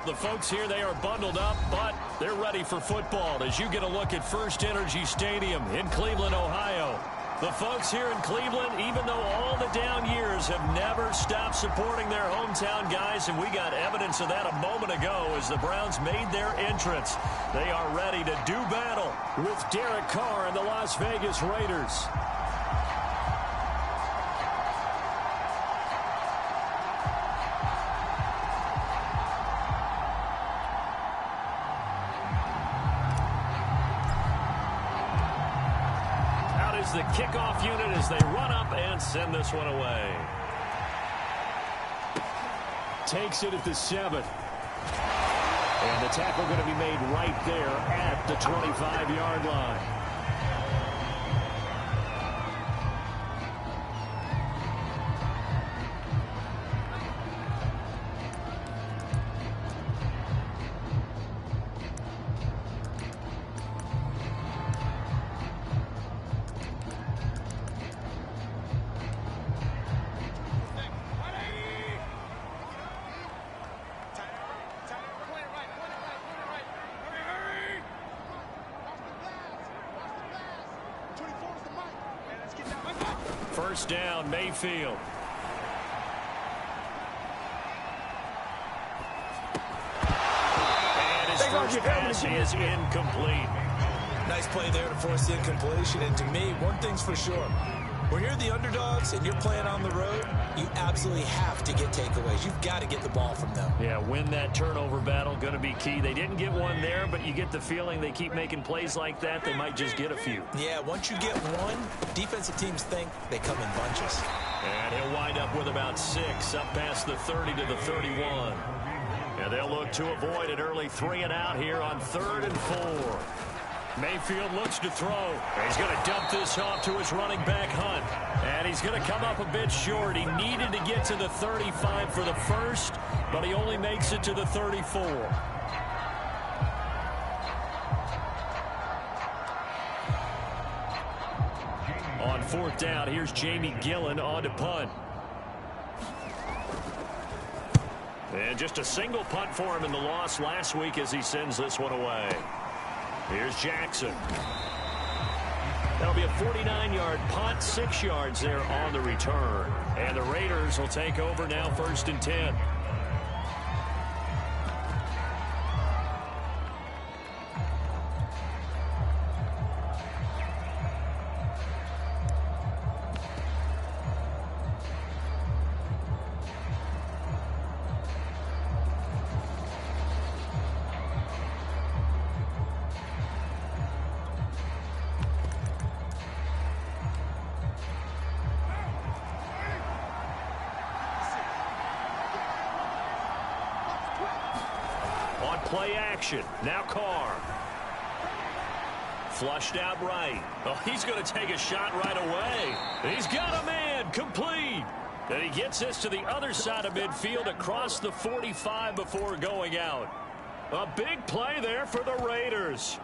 The folks here, they are bundled up, but they're ready for football as you get a look at First Energy Stadium in Cleveland, Ohio. The folks here in Cleveland, even though all the down years, have never stopped supporting their hometown guys, and we got evidence of that a moment ago as the Browns made their entrance. They are ready to do battle with Derek Carr and the Las Vegas Raiders. The kickoff unit as they run up and send this one away. Takes it at the 7. And the tackle going to be made right there at the 25-yard line. First down, Mayfield. And his first pass is incomplete. Nice play there to force the incompletion. And to me, one thing's for sure. When you're the underdogs and you're playing on the road, you absolutely have to get takeaways. You've got to get the ball from them. Yeah, win that turnover battle, going to be key. They didn't get one there, but you get the feeling they keep making plays like that, they might just get a few. Yeah, once you get one, defensive teams think they come in bunches. And he'll wind up with about 6, up past the 30 to the 31. And they'll look to avoid an early 3 and out here on 3rd and 4. Mayfield looks to throw. He's going to dump this off to his running back, Hunt. And he's going to come up a bit short. He needed to get to the 35 for the first, but he only makes it to the 34. On 4th down, here's Jamie Gillen on to punt. And just a single punt for him in the loss last week as he sends this one away. Here's Jackson. That'll be a 49-yard punt, 6 yards there on the return. And the Raiders will take over now, 1st and 10. Play action. Now Carr. Flushed out right. Oh, he's going to take a shot right away. He's got a man. Complete. And he gets this to the other side of midfield across the 45 before going out. A big play there for the Raiders.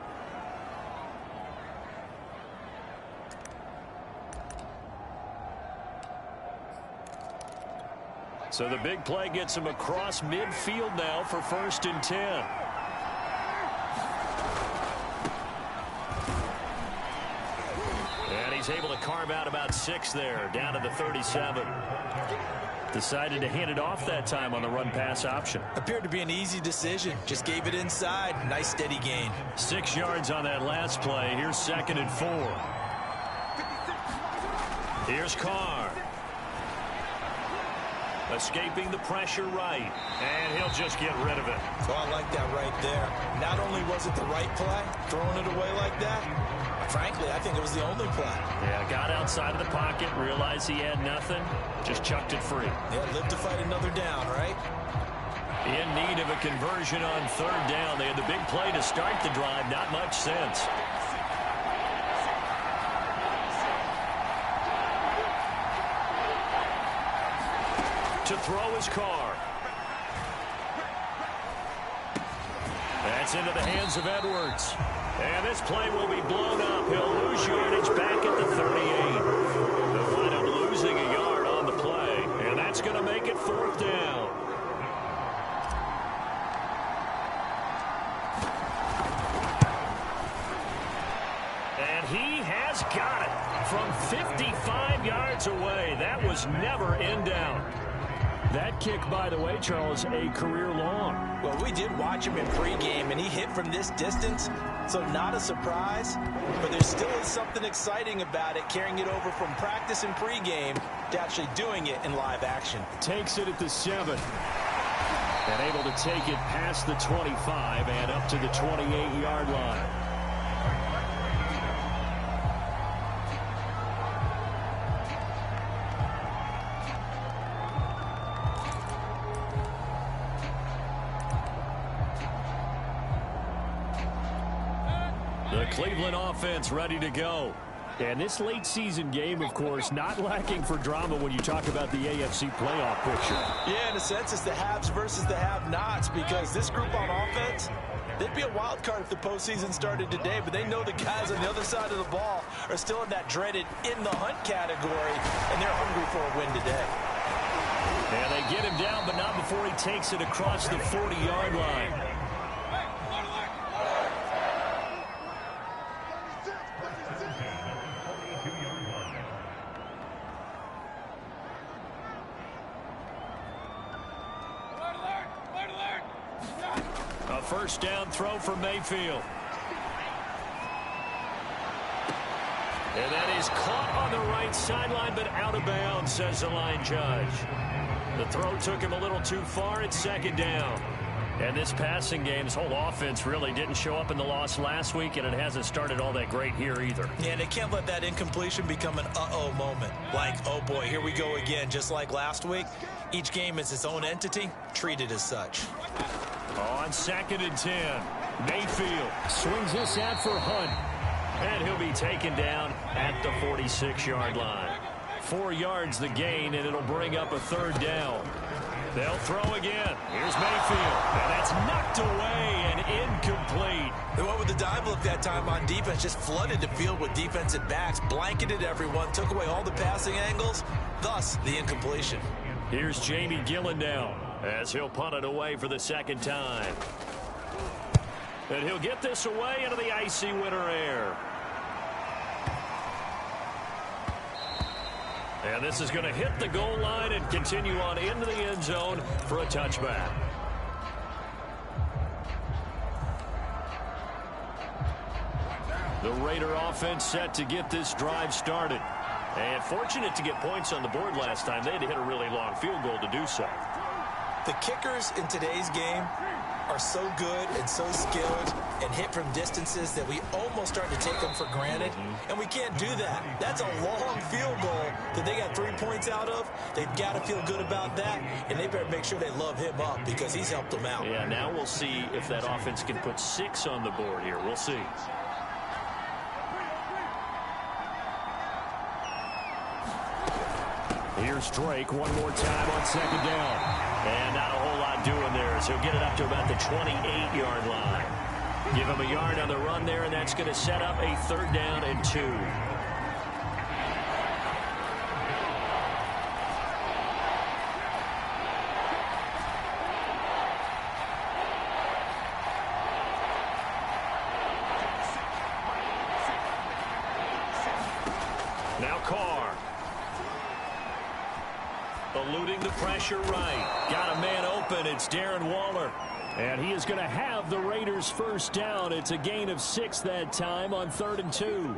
So the big play gets him across midfield now for 1st and 10. And he's able to carve out about 6 there, down to the 37. Decided to hand it off that time on the run-pass option. Appeared to be an easy decision. Just gave it inside. Nice steady gain. 6 yards on that last play. Here's 2nd and 4. Here's Carr. Escaping the pressure right. And he'll just get rid of it. So I like that right there. Not only was it the right play, throwing it away like that, frankly, I think it was the only play. Yeah, got outside of the pocket, realized he had nothing, just chucked it free. Yeah, live to fight another down, right? In need of a conversion on 3rd down. They had the big play to start the drive, not much sense. To throw his Carr. That's into the hands of Edwards. And this play will be blown up. He'll lose yardage back at the 38. They'll wind up losing a yard on the play. And that's going to make it 4th down. he has got it from 55 yards away. That was never in doubt. That kick, by the way, Charles, a career long. Well, we did watch him in pregame, and he hit from this distance, so not a surprise. But there still is something exciting about it, carrying it over from practice and pregame to actually doing it in live action. Takes it at the 7. And able to take it past the 25 and up to the 28-yard line. The Cleveland offense ready to go. And this late season game, of course, not lacking for drama when you talk about the AFC playoff picture. Yeah, in a sense, it's the haves versus the have-nots, because this group on offense, they'd be a wild card if the postseason started today, but they know the guys on the other side of the ball are still in that dreaded in-the-hunt category, and they're hungry for a win today. And they get him down, but not before he takes it across the 40-yard line. A first down throw for Mayfield. And that is caught on the right sideline, but out of bounds, says the line judge. The throw took him a little too far. It's second down. And this passing game's whole offense really didn't show up in the loss last week, and it hasn't started all that great here either. Yeah, they can't let that incompletion become an uh-oh moment. Like, oh boy, here we go again, just like last week. Each game is its own entity, treated as such. On 2nd and 10, Mayfield swings this out for Hunt. And he'll be taken down at the 46-yard line. 4 yards the gain, and it'll bring up a third down. They'll throw again. Here's Mayfield. And that's knocked away and incomplete. They went with the dive look that time on defense, just flooded the field with defensive backs, blanketed everyone, took away all the passing angles, thus the incompletion. Here's Jamie Gillen now as he'll punt it away for the second time. And he'll get this away into the icy winter air. And this is going to hit the goal line and continue on into the end zone for a touchback. The Raider offense set to get this drive started. And fortunate to get points on the board last time. They had to hit a really long field goal to do so. The kickers in today's game are so good and so skilled and hit from distances that we almost start to take them for granted. And we can't do that. That's a long field goal that they got 3 points out of. They've got to feel good about that, and they better make sure they love him up because he's helped them out. Yeah, now we'll see if that offense can put 6 on the board here. We'll see. Here's Drake one more time on second down. And not a whole lot doing there as he'll get it up to about the 28-yard line. Give him a yard on the run there, and that's going to set up a third down and 2. Now Carr. Eluding the pressure right. Got a man open. It's Darren Waller. And he is going to have the Raiders first down. It's a gain of 6 that time on 3rd and 2.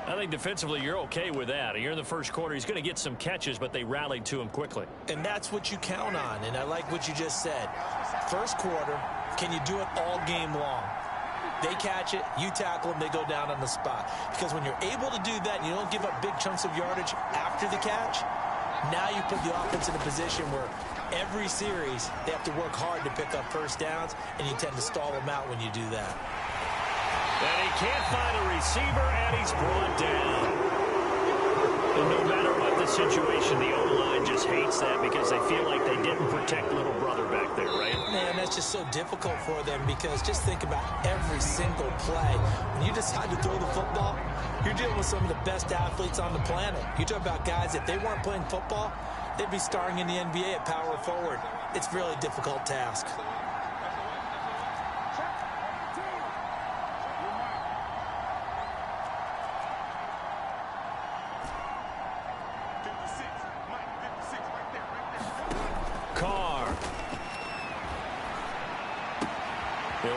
I think defensively you're okay with that. You're in the first quarter. He's going to get some catches, but they rallied to him quickly. And that's what you count on. And I like what you just said. First quarter, can you do it all game long? They catch it, you tackle them, they go down on the spot. Because when you're able to do that and you don't give up big chunks of yardage after the catch, now you put the offense in a position where every series they have to work hard to pick up first downs, and you tend to stall them out when you do that. And he can't find a receiver, and he's brought down. And no matter what the situation, the O-line just hates that because they feel like they didn't protect little brother back there, right? Man, that's just so difficult for them because just think about every single play. When you decide to throw the football, you're dealing with some of the best athletes on the planet. You talk about guys, if they weren't playing football, they'd be starring in the NBA at power forward. It's a really difficult task.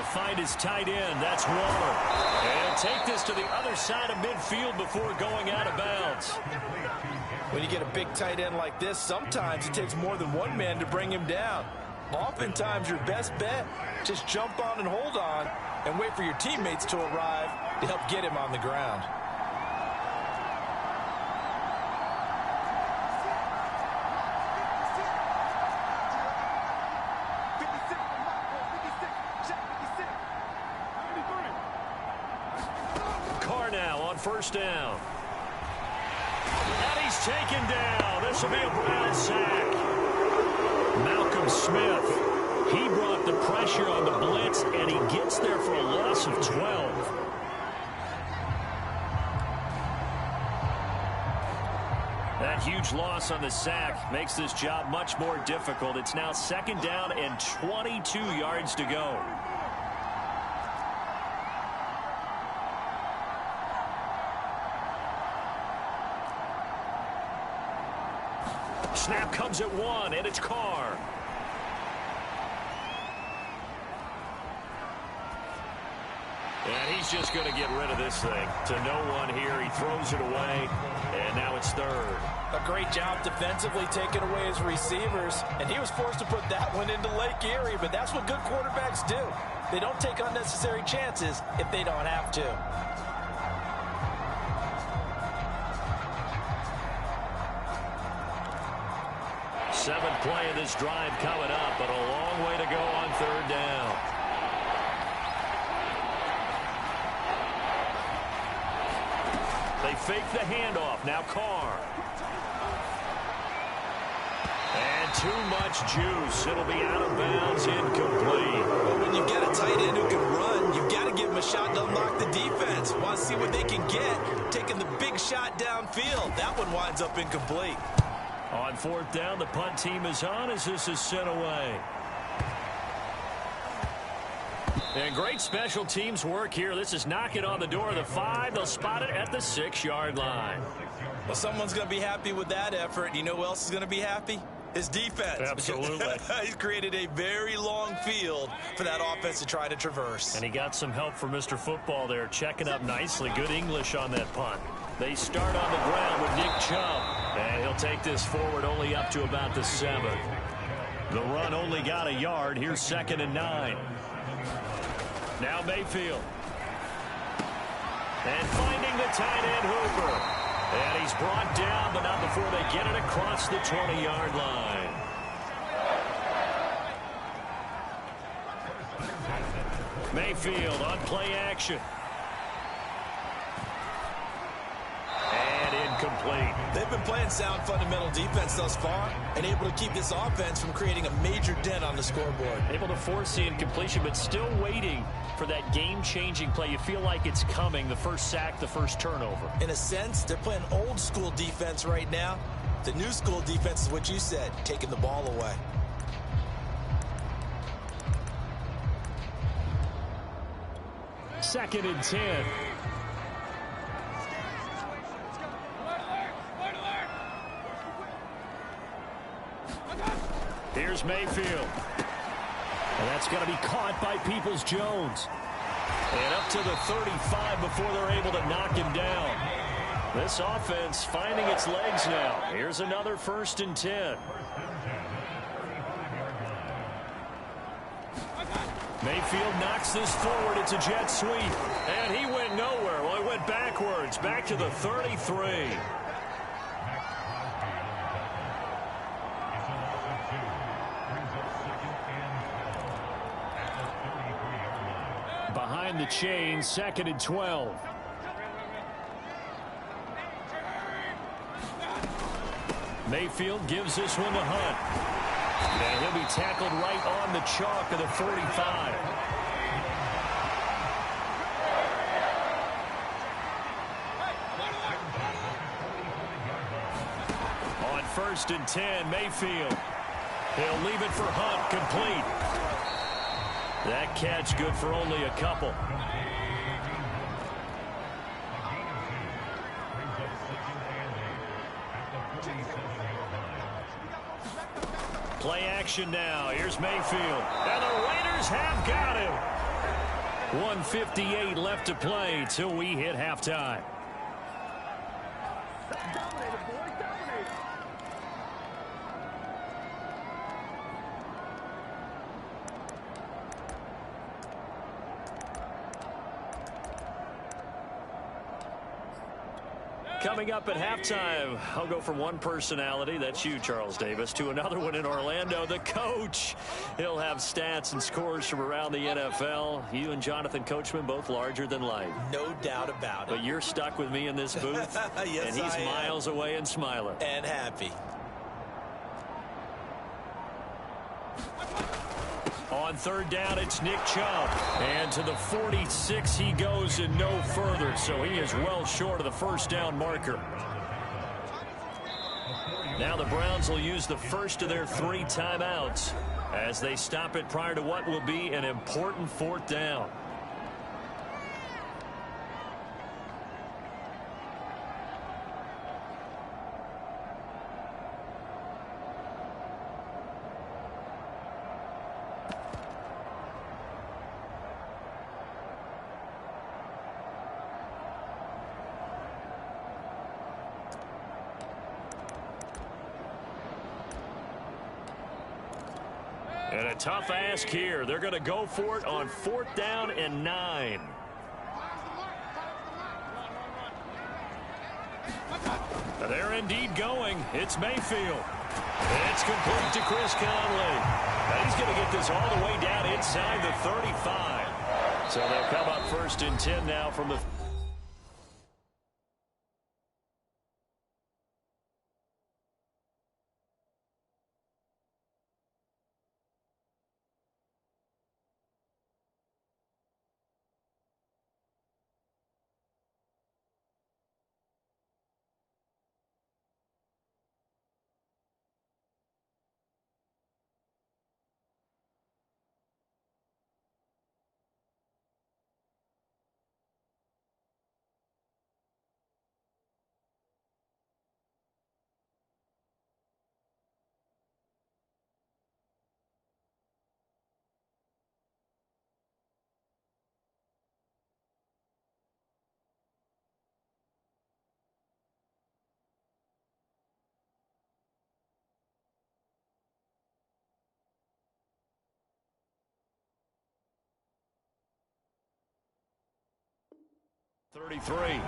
He'll find his tight end. That's Waller. And take this to the other side of midfield before going out of bounds. When you get a big tight end like this, sometimes it takes more than one man to bring him down. Oftentimes, your best bet, just jump on and hold on and wait for your teammates to arrive to help get him on the ground. First down. And he's taken down. This will be a Brown sack. Malcolm Smith. He brought the pressure on the blitz, and he gets there for a loss of 12. That huge loss on the sack makes this job much more difficult. It's now second down and 22 yards to go. Snap comes at one, and it's Carr. And he's just going to get rid of this thing. To no one here. He throws it away, and now it's third. A great job defensively taking away his receivers, and he was forced to put that one into Lake Erie, but that's what good quarterbacks do. They don't take unnecessary chances if they don't have to. Seventh play of this drive coming up, but a long way to go on third down. They fake the handoff. Now Carr. And too much juice. It'll be out of bounds, incomplete. Well, when you get a tight end who can run, you've got to give him a shot to unlock the defense. Want to see what they can get, taking the big shot downfield. That one winds up incomplete. On fourth down, the punt team is on as this is sent away. And great special teams work here. This is knocking on the door of the 5. They'll spot it at the 6-yard line. Well, someone's going to be happy with that effort. You know who else is going to be happy? His defense. Absolutely. He's created a very long field for that offense to try to traverse. And he got some help from Mr. Football there, checking up nicely. Good English on that punt. They start on the ground with Nick Chubb. And he'll take this forward only up to about the 7. The run only got a yard. Here's 2nd and 9. Now Mayfield. And finding the tight end Hooper. And he's brought down, but not before they get it across the 20-yard line. Mayfield on play action. Incomplete. They've been playing sound fundamental defense thus far and able to keep this offense from creating a major dent on the scoreboard. Able to force the incompletion, but still waiting for that game-changing play. You feel like it's coming, the first sack, the first turnover. In a sense, they're playing old-school defense right now. The new school defense is what you said, taking the ball away. Second and 10. Here's Mayfield. And that's going to be caught by Peoples-Jones. And up to the 35 before they're able to knock him down. This offense finding its legs now. Here's another 1st and 10. Mayfield knocks this forward. It's a jet sweep. And he went nowhere. Well, he went backwards. Back to the 33. Behind the chain, 2nd and 12. Mayfield gives this one to Hunt. And he'll be tackled right on the chalk of the 45. On 1st and 10, Mayfield. He'll leave it for Hunt, complete. That catch good for only a couple. Play action now. Here's Mayfield. And the Raiders have got him. 1:58 left to play till we hit halftime. Coming up at halftime, I'll go from one personality, that's you, Charles Davis, to another one in Orlando, the coach. He'll have stats and scores from around the NFL. You and Jonathan Coachman, both larger than life. No doubt about it. But you're stuck with me in this booth, yes, and he's miles away and smiling. And happy. On third down, it's Nick Chubb. And to the 46 he goes and no further. So he is well short of the first down marker. Now the Browns will use the first of their 3 timeouts as they stop it prior to what will be an important 4th down. And a tough ask here. They're going to go for it on 4th down and 9. They're indeed going. It's Mayfield. It's complete to Chris Conley. And he's going to get this all the way down inside the 35. So they'll come up 1st and 10 now from the... ...33.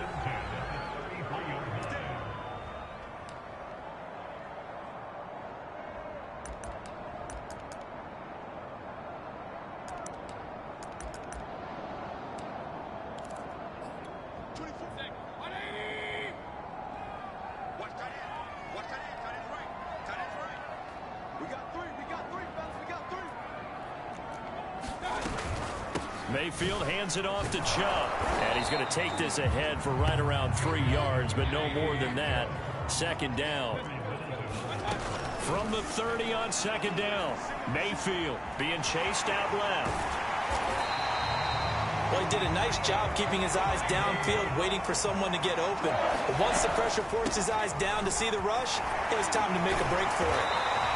Mayfield hands it off to Chubb. And he's going to take this ahead for right around 3 yards, but no more than that. 2nd down. From the 30 on 2nd down. Mayfield being chased out left. Well, he did a nice job keeping his eyes downfield, waiting for someone to get open. But once the pressure forced his eyes down to see the rush, it was time to make a break for it.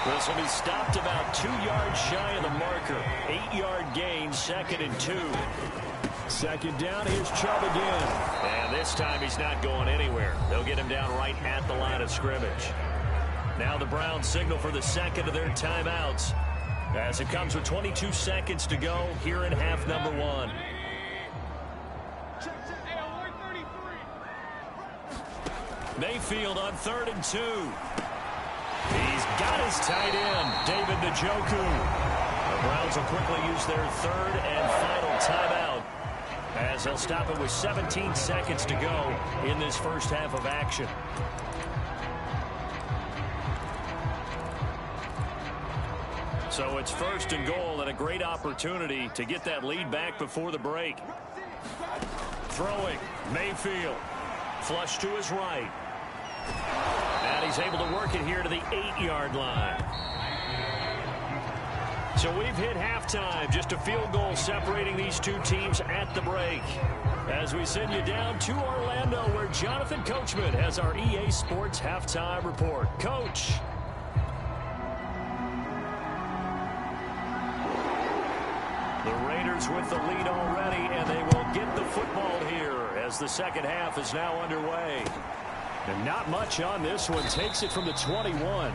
This will be stopped about 2 yards shy of the marker. 8-yard gain, 2nd and 2. 2nd down, here's Chubb again. And this time he's not going anywhere. They'll get him down right at the line of scrimmage. Now the Browns signal for the 2nd of their timeouts as it comes with 22 seconds to go here in half number 1. Mayfield on 3rd and 2. He's got his tight end, David Njoku. The Browns will quickly use their 3rd and final timeout as they'll stop it with 17 seconds to go in this first half of action. So it's 1st and goal and a great opportunity to get that lead back before the break. Throwing, Mayfield. Flush to his right. And he's able to work it here to the 8-yard line. So we've hit halftime. Just a field goal separating these two teams at the break. As we send you down to Orlando, where Jonathan Coachman has our EA Sports halftime report. Coach. The Raiders with the lead already, and as the second half is now underway. And not much on this one. Takes it from the 21.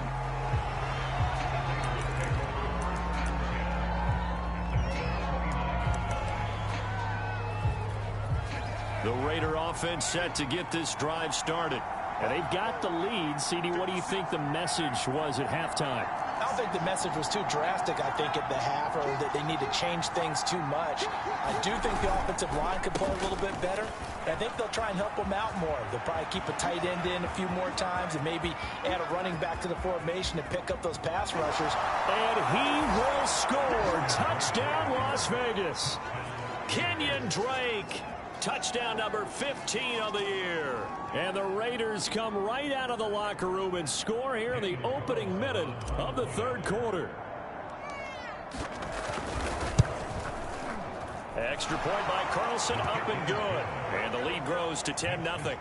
The Raider offense set to get this drive started. And they've got the lead. CD, what do you think the message was at halftime? I don't think the message was too drastic, I think, at the half, or that they need to change things too much. I do think the offensive line could play a little bit better. I think they'll try and help them out more. They'll probably keep a tight end in a few more times and maybe add a running back to the formation to pick up those pass rushers. And he will score. Touchdown, Las Vegas. Kenyon Drake. Touchdown number 15 of the year. And the Raiders come right out of the locker room and score here in the opening minute of the third quarter. Extra point by Carlson, up and good. And the lead grows to 10-0.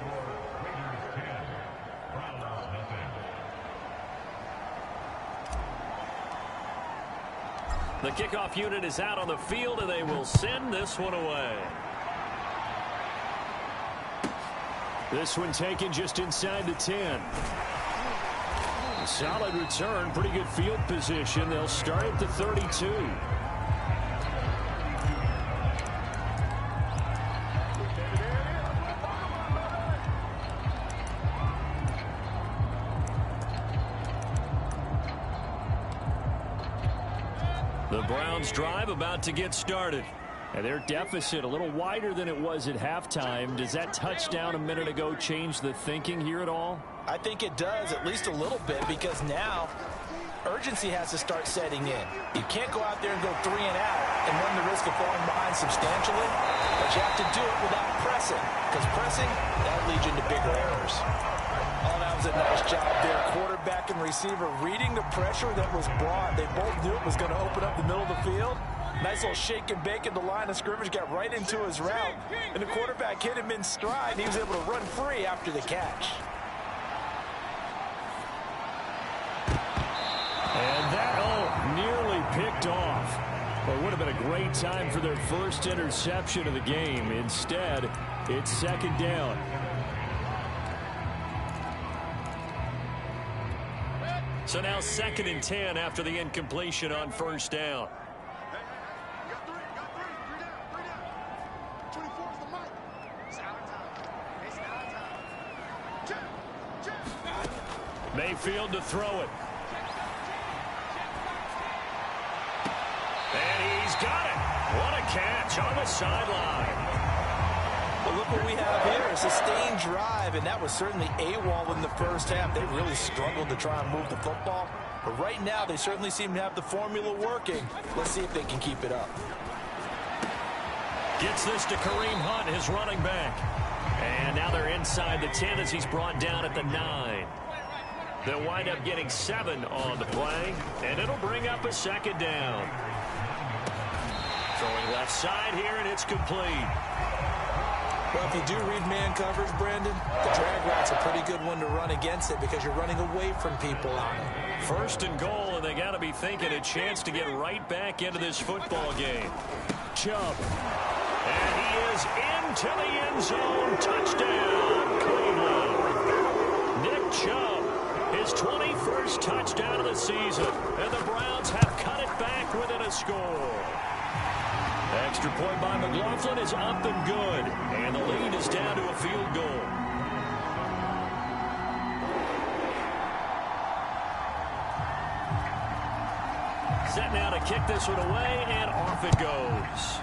The kickoff unit is out on the field, and they will send this one away. This one taken just inside the 10. A solid return, pretty good field position. They'll start at the 32. The Browns drive about to get started. And their deficit a little wider than it was at halftime. Does that touchdown a minute ago change the thinking here at all? I think it does, at least a little bit, because now urgency has to start setting in. You can't go out there and go 3 and out and run the risk of falling behind substantially, but you have to do it without pressing, because pressing, that leads you into bigger errors. Oh, that was a nice job there. Quarterback and receiver reading the pressure that was brought. They both knew it was going to open up the middle of the field. Nice little shake and bake at the line of scrimmage, got right into his route, and the quarterback hit him in stride, and he was able to run free after the catch. And that, nearly picked off. Well, it would have been a great time for their first interception of the game. Instead, it's second down. So now 2nd and 10 after the incompletion on first down. Mayfield to throw it. And he's got it. What a catch on the sideline. Well, look what we have here, a sustained drive, and that was certainly AWOL in the first half. They really struggled to try and move the football. But right now, they certainly seem to have the formula working. Let's see if they can keep it up. Gets this to Kareem Hunt, his running back. And now they're inside the 10 as he's brought down at the 9. They'll wind up getting 7 on the play, and it'll bring up a second down. Throwing left side here, and it's complete. Well, if you do read man coverage, Brandon, the drag route's a pretty good one to run against it because you're running away from people on it. 1st and goal, and they got to be thinking a chance to get right back into this football game. Chubb. And he is into the end zone. Touchdown, Cleveland. Nick Chubb, his 21st touchdown of the season. And the Browns have cut it back within a score. Extra point by McLaughlin is up and good. And the lead is down to a field goal. Set now to kick this one away, and off it goes.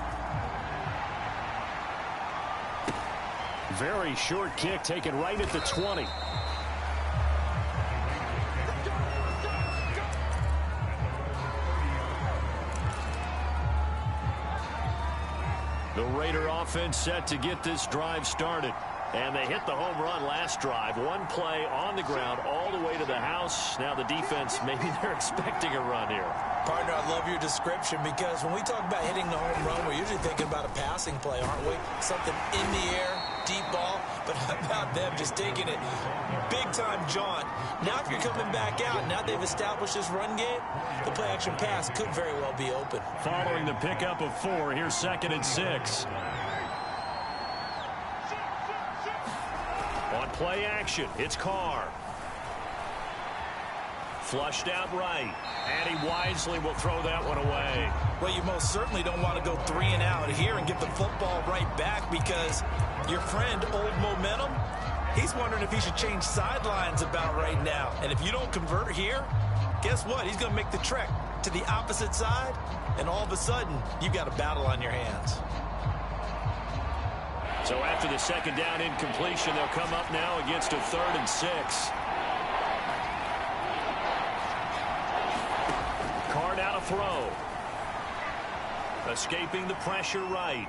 Very short kick taken right at the 20. The Raider offense set to get this drive started. And they hit the home run last drive. One play on the ground all the way to the house. Now the defense, maybe they're expecting a run here. Partner, I love your description because when we talk about hitting the home run, we're usually thinking about a passing play, aren't we? Something in the air, deep ball. But how about them just taking it big-time jaunt? Now if you're coming back out, now they've established this run game, the play-action pass could very well be open. Following the pickup of 4, here's 2nd and 6. Play action. It's Carr. Flushed out right. And he wisely will throw that one away. Well, you most certainly don't want to go 3 and out here and get the football right back, because your friend, Old Momentum, he's wondering if he should change sidelines about right now. And if you don't convert here, guess what? He's going to make the trek to the opposite side, and all of a sudden, you've got a battle on your hands. So after the second down incompletion, they'll come up now against a 3rd and 6. Carr now to throw. Escaping the pressure right.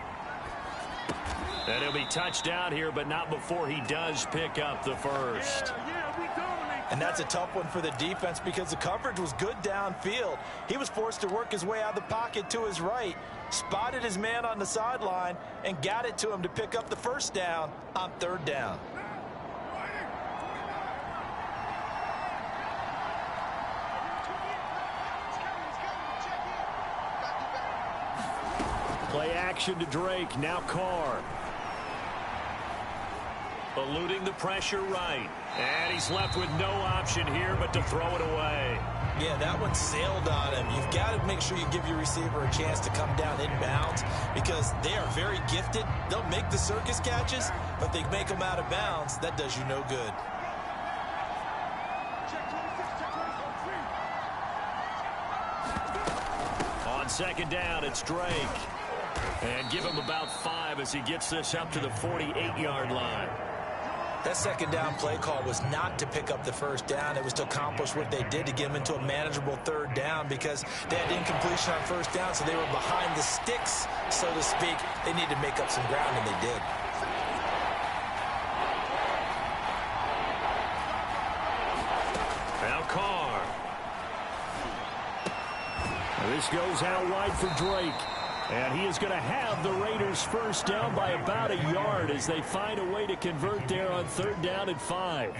And he'll be touched down here, but not before he does pick up the first. And that's a tough one for the defense, because the coverage was good downfield. He was forced to work his way out of the pocket to his right, spotted his man on the sideline, and got it to him to pick up the first down on 3rd down. Play action to Drake. Now Carr. Eluding the pressure right. And he's left with no option here but to throw it away. Yeah, that one sailed on him. You've got to make sure you give your receiver a chance to come down inbounds, because they are very gifted. They'll make the circus catches, but they make them out of bounds. That does you no good. On second down, it's Drake. And give him about 5 as he gets this up to the 48-yard line. That second down play call was not to pick up the first down. It was to accomplish what they did, to get them into a manageable 3rd down, because they had incompletion on first down, so they were behind the sticks, so to speak. They needed to make up some ground, and they did. Now Carr. This goes out wide for Drake. And he is going to have the Raiders first down by about a yard as they find a way to convert there on 3rd down and 5.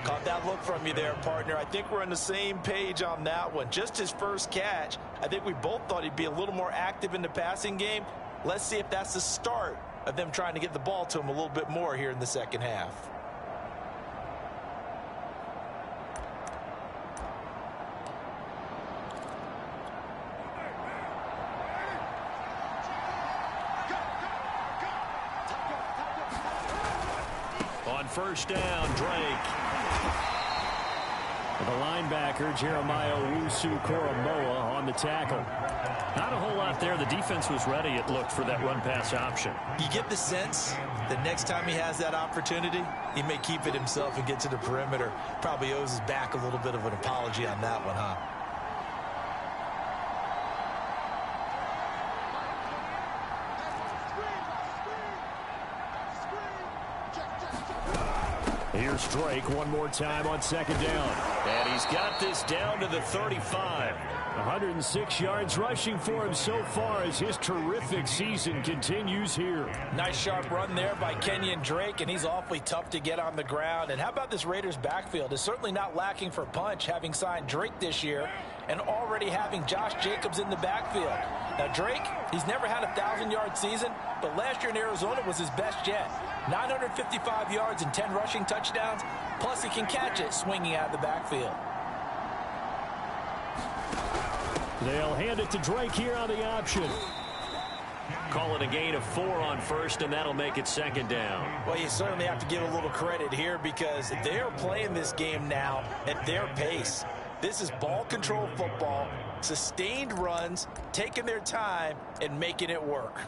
Caught that look from you there, partner. I think we're on the same page on that one. Just his first catch. I think we both thought he'd be a little more active in the passing game. Let's see if that's the start of them trying to get the ball to him a little bit more here in the second half. First down, Drake. The linebacker, Jeremiah Owusu-Koramoah, on the tackle. Not a whole lot there. The defense was ready, it looked, for that run-pass option. You get the sense that next time he has that opportunity, he may keep it himself and get to the perimeter. Probably owes his back a little bit of an apology on that one, huh? Here's Drake one more time on second down. And he's got this down to the 35. 106 yards rushing for him so far as his terrific season continues here. Nice sharp run there by Kenyon Drake, and he's awfully tough to get on the ground. And how about this Raiders backfield? It's certainly not lacking for punch, having signed Drake this year and already having Josh Jacobs in the backfield. Now Drake, he's never had a 1,000-yard season, but last year in Arizona was his best yet. 955 yards and 10 rushing touchdowns, plus he can catch it swinging out of the backfield. They'll hand it to Drake here on the option. Call it a gain of 4 on first, and that'll make it second down. Well, you certainly have to give a little credit here, because they're playing this game now at their pace. This is ball control football, sustained runs, taking their time, and making it work.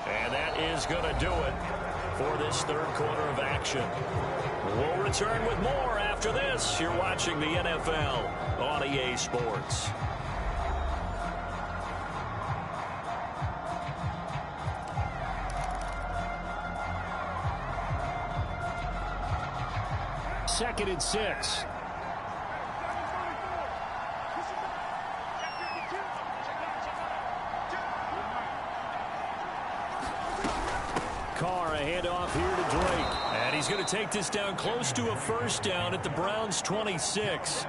And that is going to do it for this third quarter of action. We'll return with more after this. You're watching the NFL on EA Sports. Second and 6. Carr, a handoff here to Drake. And he's going to take this down close to a first down at the Browns' 26.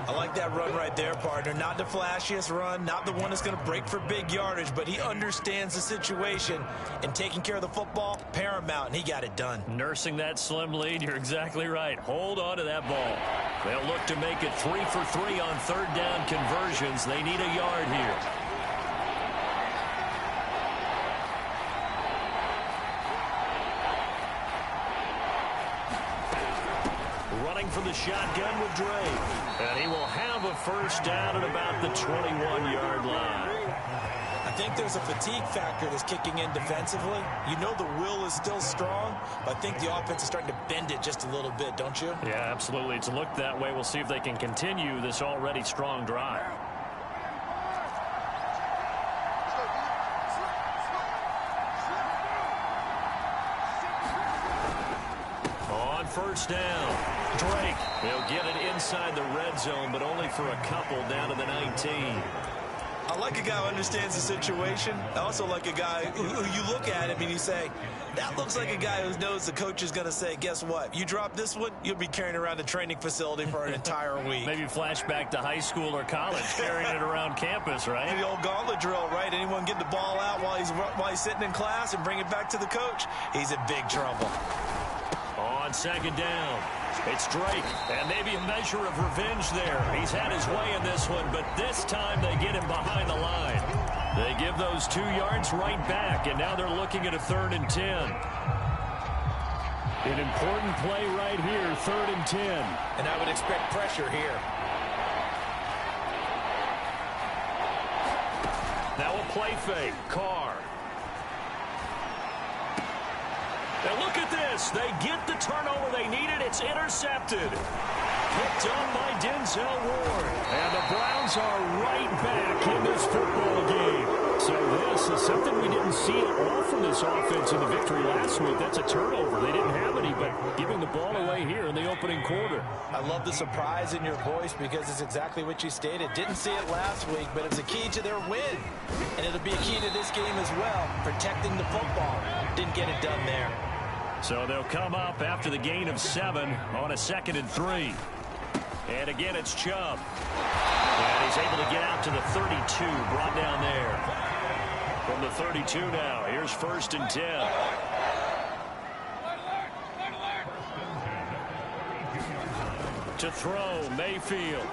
I like that run right there, partner. Not the flashiest run, not the one that's going to break for big yardage, but he understands the situation, and taking care of the football, paramount, and he got it done. Nursing that slim lead, you're exactly right. Hold on to that ball. They'll look to make it 3 for 3 on third down conversions. They need a yard here. Running for the shotgun with Drake. And he will have a first down at about the 21-yard line. I think there's a fatigue factor that's kicking in defensively. You know the will is still strong, but I think the offense is starting to bend it just a little bit, don't you? Yeah, absolutely. It's looked that way. We'll see if they can continue this already strong drive. On first down, Drake. He'll get it inside the red zone, but only for a couple down to the 19. I like a guy who understands the situation. I also like a guy who you look at him and you say, that looks like a guy who knows the coach is going to say, guess what? You drop this one, you'll be carrying around the training facility for an entire week. Maybe flashback to high school or college, carrying it around campus, right? The old gauntlet drill, right? Anyone get the ball out while he's sitting in class and bring it back to the coach? He's in big trouble. On second down, it's Drake, and maybe a measure of revenge there. He's had his way in this one, but this time they get him behind the line. They give those 2 yards right back, and now they're looking at a 3rd and 10. An important play right here, 3rd and 10. And I would expect pressure here. Now a play fake, Carr. Now look at this. They get the turnover they needed. It's intercepted. Picked up by Denzel Ward. And the Browns are right back in this football game. So this is something we didn't see at all from this offense in the victory last week. That's a turnover. They didn't have any, but giving the ball away here in the opening quarter. I love the surprise in your voice because it's exactly what you stated. Didn't see it last week, but it's a key to their win. And it'll be a key to this game as well, protecting the football. Didn't get it done there. So they'll come up after the gain of 7 on a 2nd and 3. And again, it's Chubb. And he's able to get out to the 32, brought down there. From the 32 now, here's 1st and 10. To throw, Mayfield.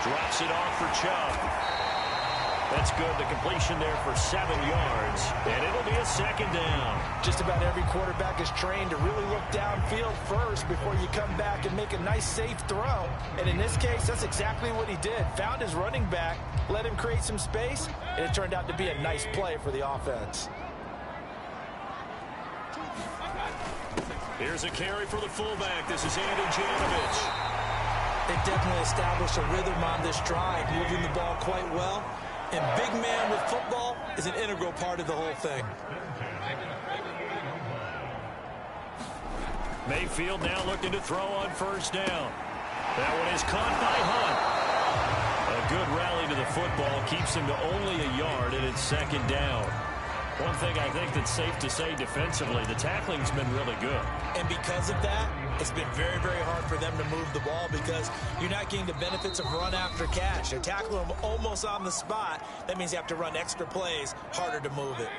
Drops it off for Chubb. That's good. The completion there for 7 yards. And it'll be a 2nd down. Just about every quarterback is trained to really look downfield first before you come back and make a nice, safe throw. And in this case, that's exactly what he did. Found his running back, let him create some space, and it turned out to be a nice play for the offense. Here's a carry for the fullback. This is Andy Janovich. They definitely established a rhythm on this drive, moving the ball quite well. And big man with football is an integral part of the whole thing. Mayfield now looking to throw on 1st down. That one is caught by Hunt. A good rally to the football keeps him to only a yard, and it's 2nd down. One thing I think that's safe to say defensively, the tackling's been really good. And because of that, it's been very, very hard for them to move the ball because you're not getting the benefits of run after catch. They're tackling them almost on the spot. That means you have to run extra plays, harder to move it.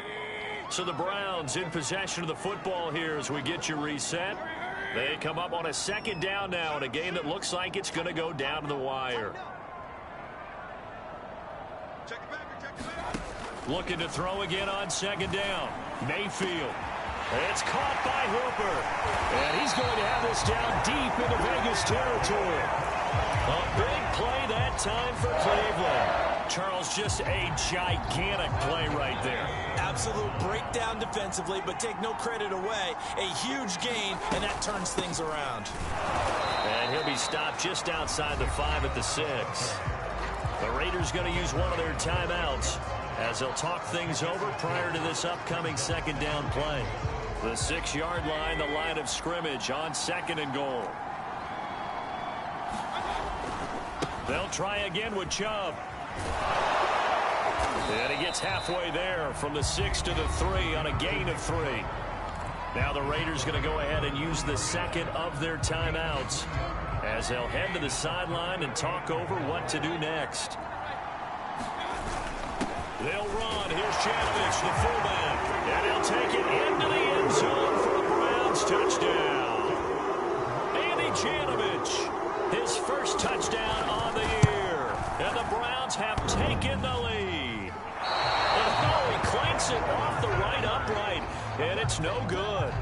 So the Browns in possession of the football here as we get you reset. They come up on a 2nd down now in a game that looks like it's going to go down to the wire. Looking to throw again on 2nd down. Mayfield. It's caught by Hooper. And he's going to have this down deep into Vegas territory. A big play that time for Cleveland. Charles, just a gigantic play right there. Absolute breakdown defensively, but take no credit away. A huge gain, and that turns things around. And he'll be stopped just outside the 5 at the 6. The Raiders going to use one of their timeouts as they'll talk things over prior to this upcoming 2nd down play. The 6-yard line, the line of scrimmage on 2nd and goal. They'll try again with Chubb. And he gets halfway there from the 6 to the 3 on a gain of 3. Now the Raiders going to go ahead and use the second of their timeouts as they'll head to the sideline and talk over what to do next. They'll run. Here's Janovich, the fullback. And he'll take it into the end zone for a Browns touchdown. Andy Janovich, his first touchdown on the year. And the Browns have taken the lead. Oh, he clanks it off the right upright, and it's no good.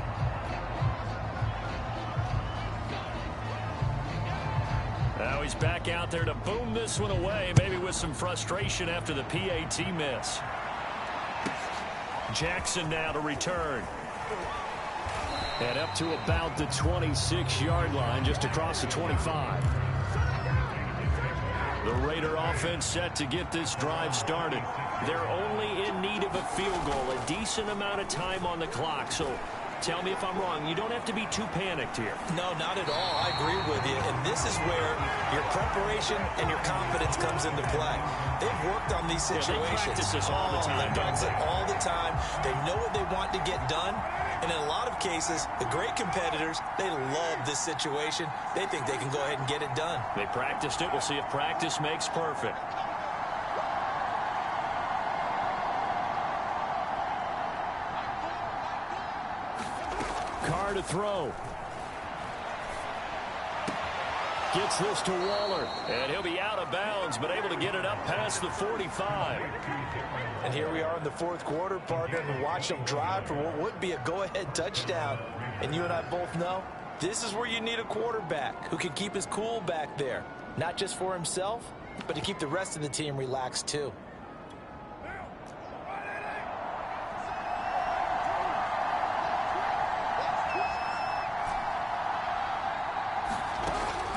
Now he's back out there to boom this one away, maybe with some frustration after the PAT miss. Jackson now to return. And up to about the 26-yard line, just across the 25. The Raider offense set to get this drive started. They're only in need of a field goal, a decent amount of time on the clock. So tell me if I'm wrong. You don't have to be too panicked here. No, not at all. I agree with you. And this is where your preparation and your confidence comes into play. They've worked on these situations. Yeah, they practice this all the time. They practice it all the time. They know what they want to get done. And in a lot of cases, the great competitors, they love this situation. They think they can go ahead and get it done. They practiced it. We'll see if practice makes perfect. Carr to throw. Gets this to Waller. And he'll be out of bounds, but able to get it up past the 45. And here we are in the fourth quarter, partner, and watch them drive for what would be a go-ahead touchdown. And you and I both know this is where you need a quarterback who can keep his cool back there. Not just for himself, but to keep the rest of the team relaxed too.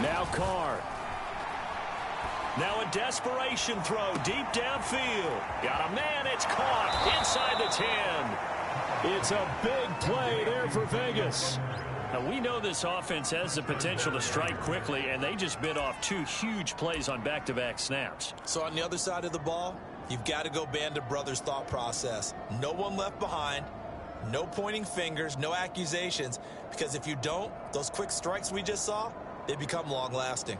Now Carr. Now a desperation throw deep downfield. Got a man. It's caught inside the 10. It's a big play there for Vegas. Now we know this offense has the potential to strike quickly, and they just bit off two huge plays on back-to-back snaps. So on the other side of the ball, you've got to go Band of Brothers thought process. No one left behind. No pointing fingers. No accusations. Because if you don't, those quick strikes we just saw, they become long-lasting.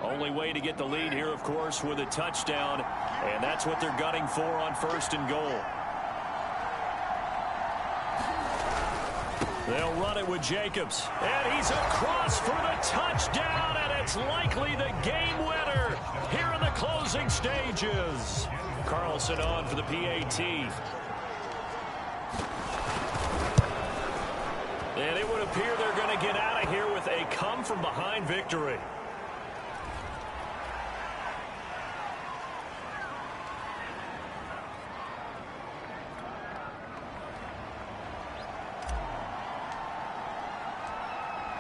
Only way to get the lead here, of course, with a touchdown. And that's what they're gunning for on 1st and goal. They'll run it with Jacobs. And he's across for the touchdown. And it's likely the game winner here in the closing stages. Carlson on for the PAT. And it would appear they're going to get out of here with a come-from-behind victory.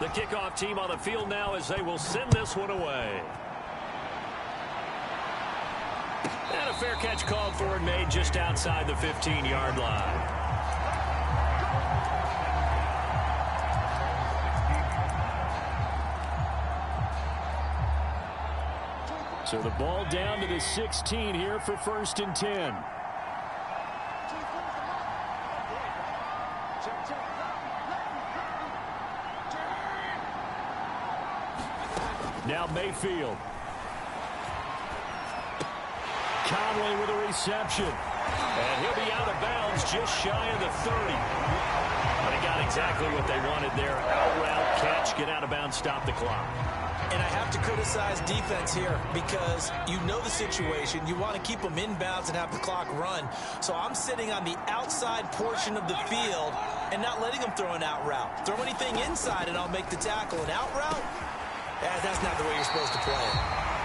The kickoff team on the field now as they will send this one away. And a fair catch called for and made just outside the 15-yard line. So the ball down to the 16 here for 1st and 10. Now Mayfield. Conley with a reception. And he'll be out of bounds just shy of the 30. But he got exactly what they wanted there. Out route, catch, get out of bounds, stop the clock. And I have to criticize defense here because you know the situation. You want to keep them inbounds and have the clock run. So I'm sitting on the outside portion of the field and not letting them throw an out route. Throw anything inside and I'll make the tackle. An out route? That's not the way you're supposed to play it.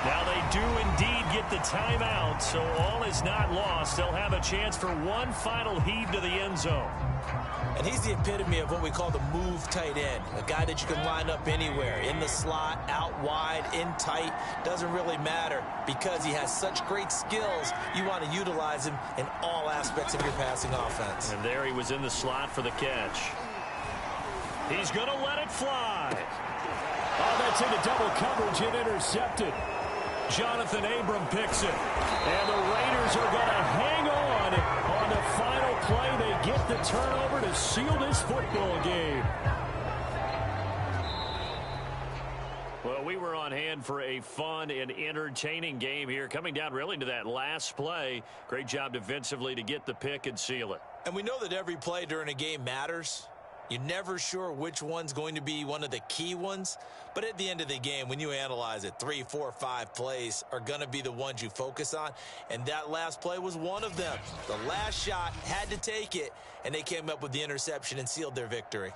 Now they do indeed get the timeout, so all is not lost. They'll have a chance for one final heave to the end zone. And he's the epitome of what we call the move tight end. A guy that you can line up anywhere. In the slot, out wide, in tight. Doesn't really matter because he has such great skills. You want to utilize him in all aspects of your passing offense. And there he was in the slot for the catch. He's going to let it fly. Oh, that's into double coverage and intercepted. Jonathan Abram picks it. And the Raiders are going to hang on the final play. They get the turnover to seal this football game. Well, we were on hand for a fun and entertaining game here. Coming down really to that last play. Great job defensively to get the pick and seal it. And we know that every play during a game matters. You're never sure which one's going to be one of the key ones. But at the end of the game, when you analyze it, 3, 4, 5 plays are going to be the ones you focus on. And that last play was one of them. The last shot had to take it, and they came up with the interception and sealed their victory.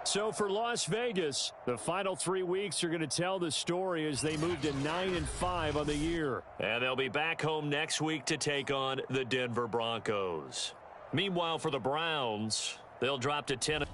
So for Las Vegas, the final 3 weeks are going to tell the story as they move to 9-5 on the year. And they'll be back home next week to take on the Denver Broncos. Meanwhile, for the Browns, they'll drop to 10.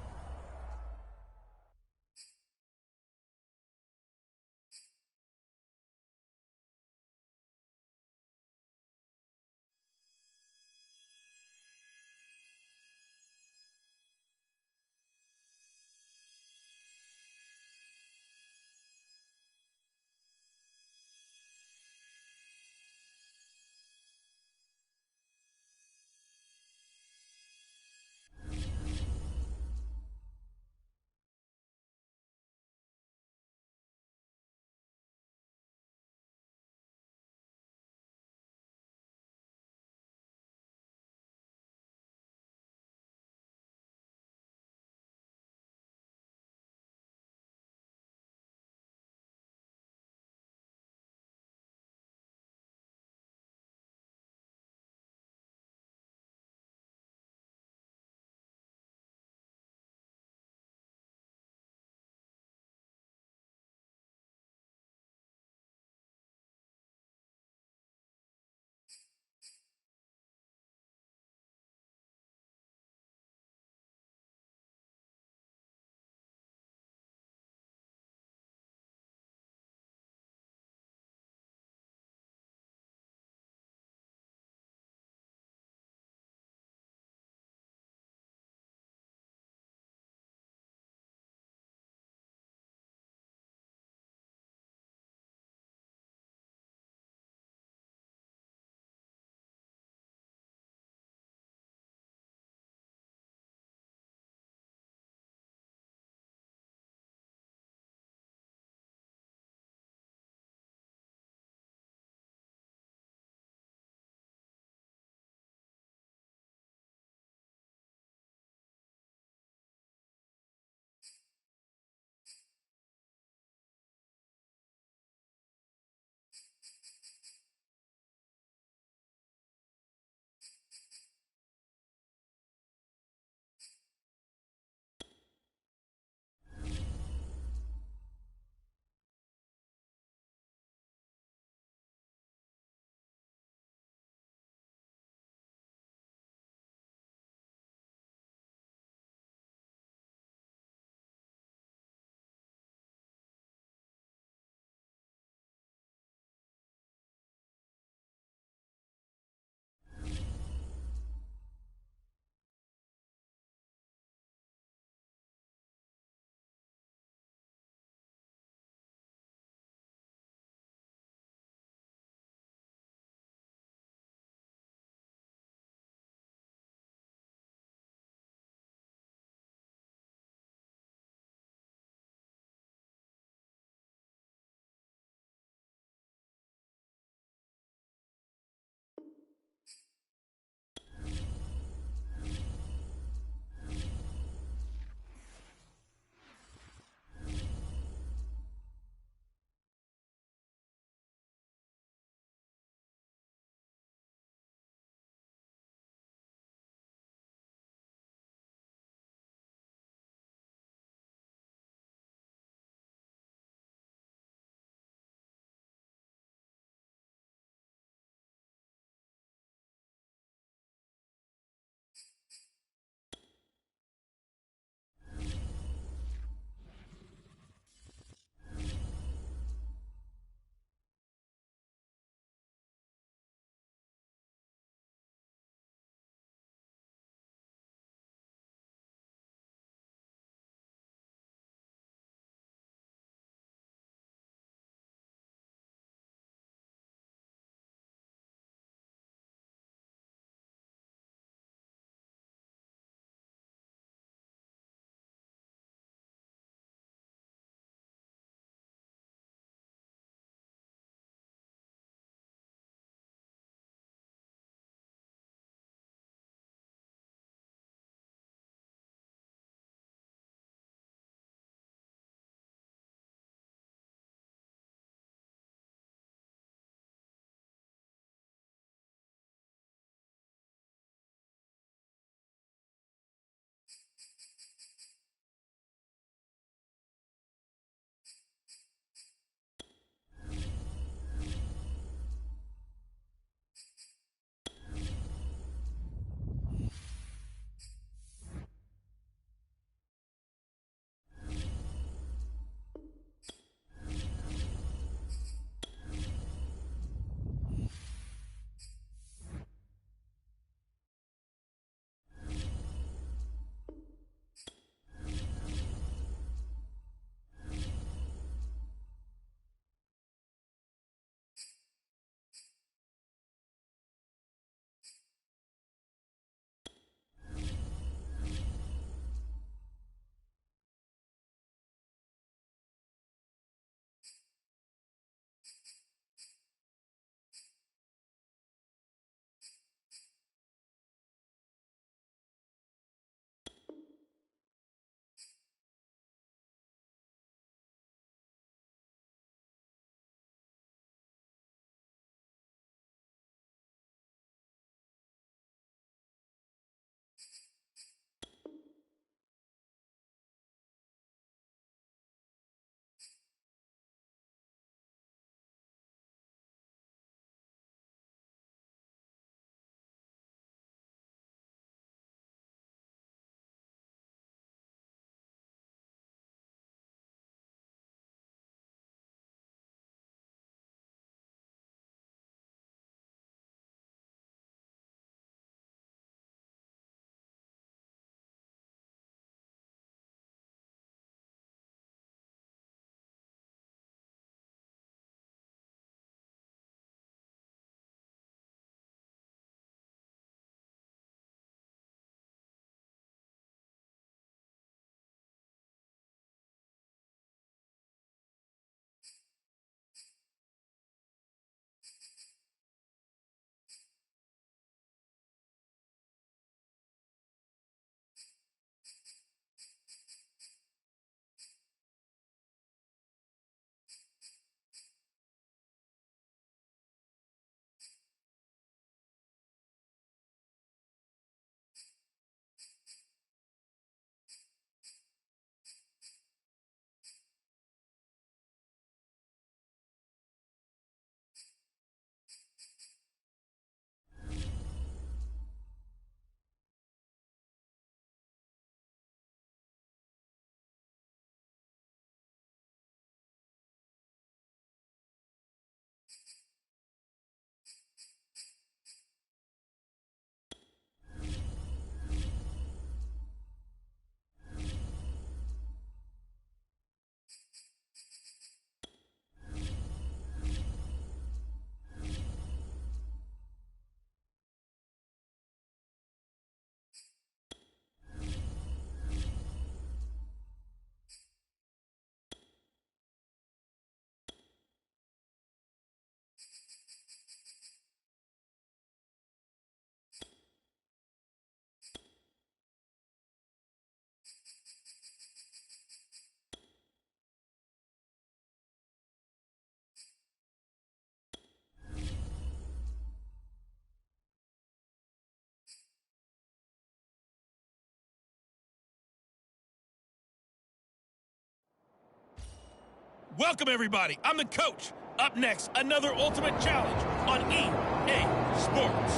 Welcome, everybody. I'm the coach. Up next, another ultimate challenge on EA Sports.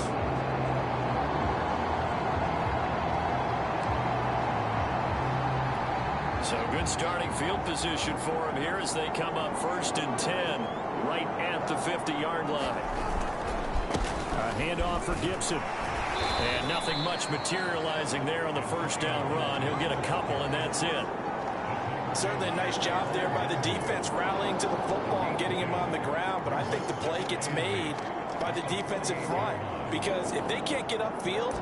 So good starting field position for him here as they come up 1st and 10 right at the 50-yard line. A handoff for Gibson. And nothing much materializing there on the first down run. He'll get a couple, and that's it. Certainly a nice job there by the defense rallying to the football and getting him on the ground. But I think the play gets made by the defensive front, because if they can't get upfield,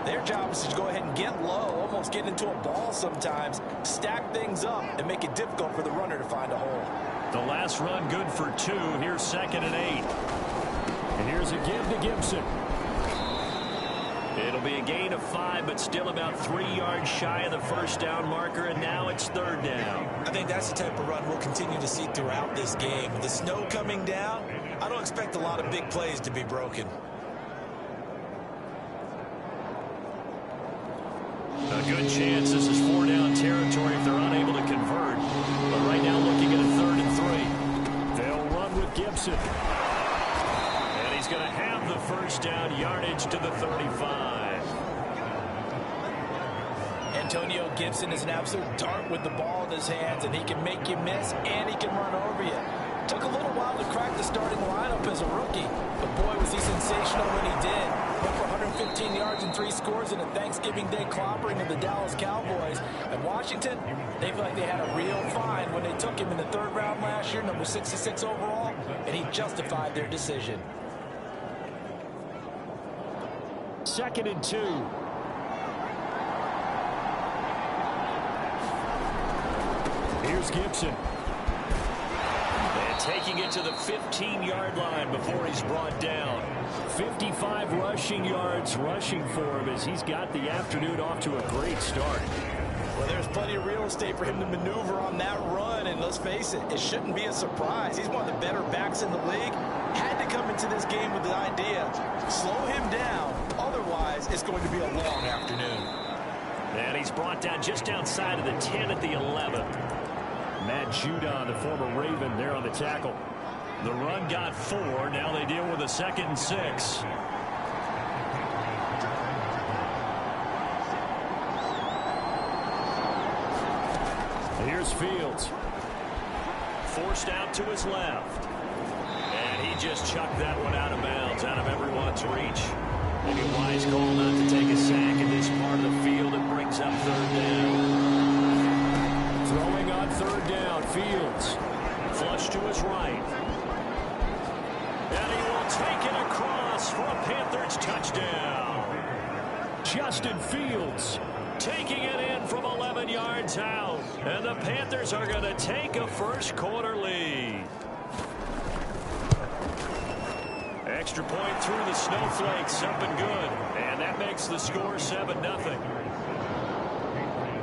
their job is to go ahead and get low, almost get into a ball sometimes, stack things up, and make it difficult for the runner to find a hole. The last run good for 2. Here's 2nd and 8. And here's a give to Gibson. It'll be a gain of 5, but still about 3 yards shy of the first down marker, and now it's 3rd down. I think that's the type of run we'll continue to see throughout this game. With the snow coming down, I don't expect a lot of big plays to be broken. A good chance this is 4-down territory if they're unable to convert. But right now looking at a 3rd and 3. They'll run with Gibson. And he's going to have the first down, yardage to the 35. Antonio Gibson is an absolute dart with the ball in his hands, and he can make you miss and he can run over you. Took a little while to crack the starting lineup as a rookie, but boy, was he sensational when he did. Went for 115 yards and 3 scores in a Thanksgiving Day clobbering of the Dallas Cowboys. And Washington, they feel like they had a real find when they took him in the 3rd round last year, number 66 overall, and he justified their decision. 2nd and 2. Here's Gibson. And taking it to the 15-yard line before he's brought down. 55 rushing yards rushing for him as he's got the afternoon off to a great start. Well, there's plenty of real estate for him to maneuver on that run, and let's face it, it shouldn't be a surprise. He's one of the better backs in the league. Had to come into this game with the idea, slow him down, otherwise it's going to be a long afternoon. And he's brought down just outside of the 10 at the 11. Matt Judon, the former Raven, there on the tackle. The run got 4. Now they deal with a 2nd and 6. Here's Fields. Forced out to his left. And he just chucked that one out of bounds, out of everyone's reach. Maybe a wise call not to take a sack in this part of the field. It brings up 3rd down. Throwing on 3rd down, Fields. Flush to his right. And he will take it across for a Panthers touchdown. Justin Fields taking it in from 11 yards out. And the Panthers are going to take a first-quarter lead. Extra point through the snowflakes, up and good. And that makes the score 7-0.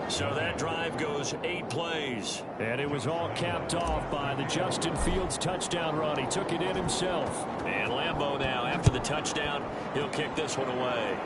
So that drive goes 8 plays. And it was all capped off by the Justin Fields touchdown run. He took it in himself. And Lambeau now, after the touchdown, he'll kick this one away.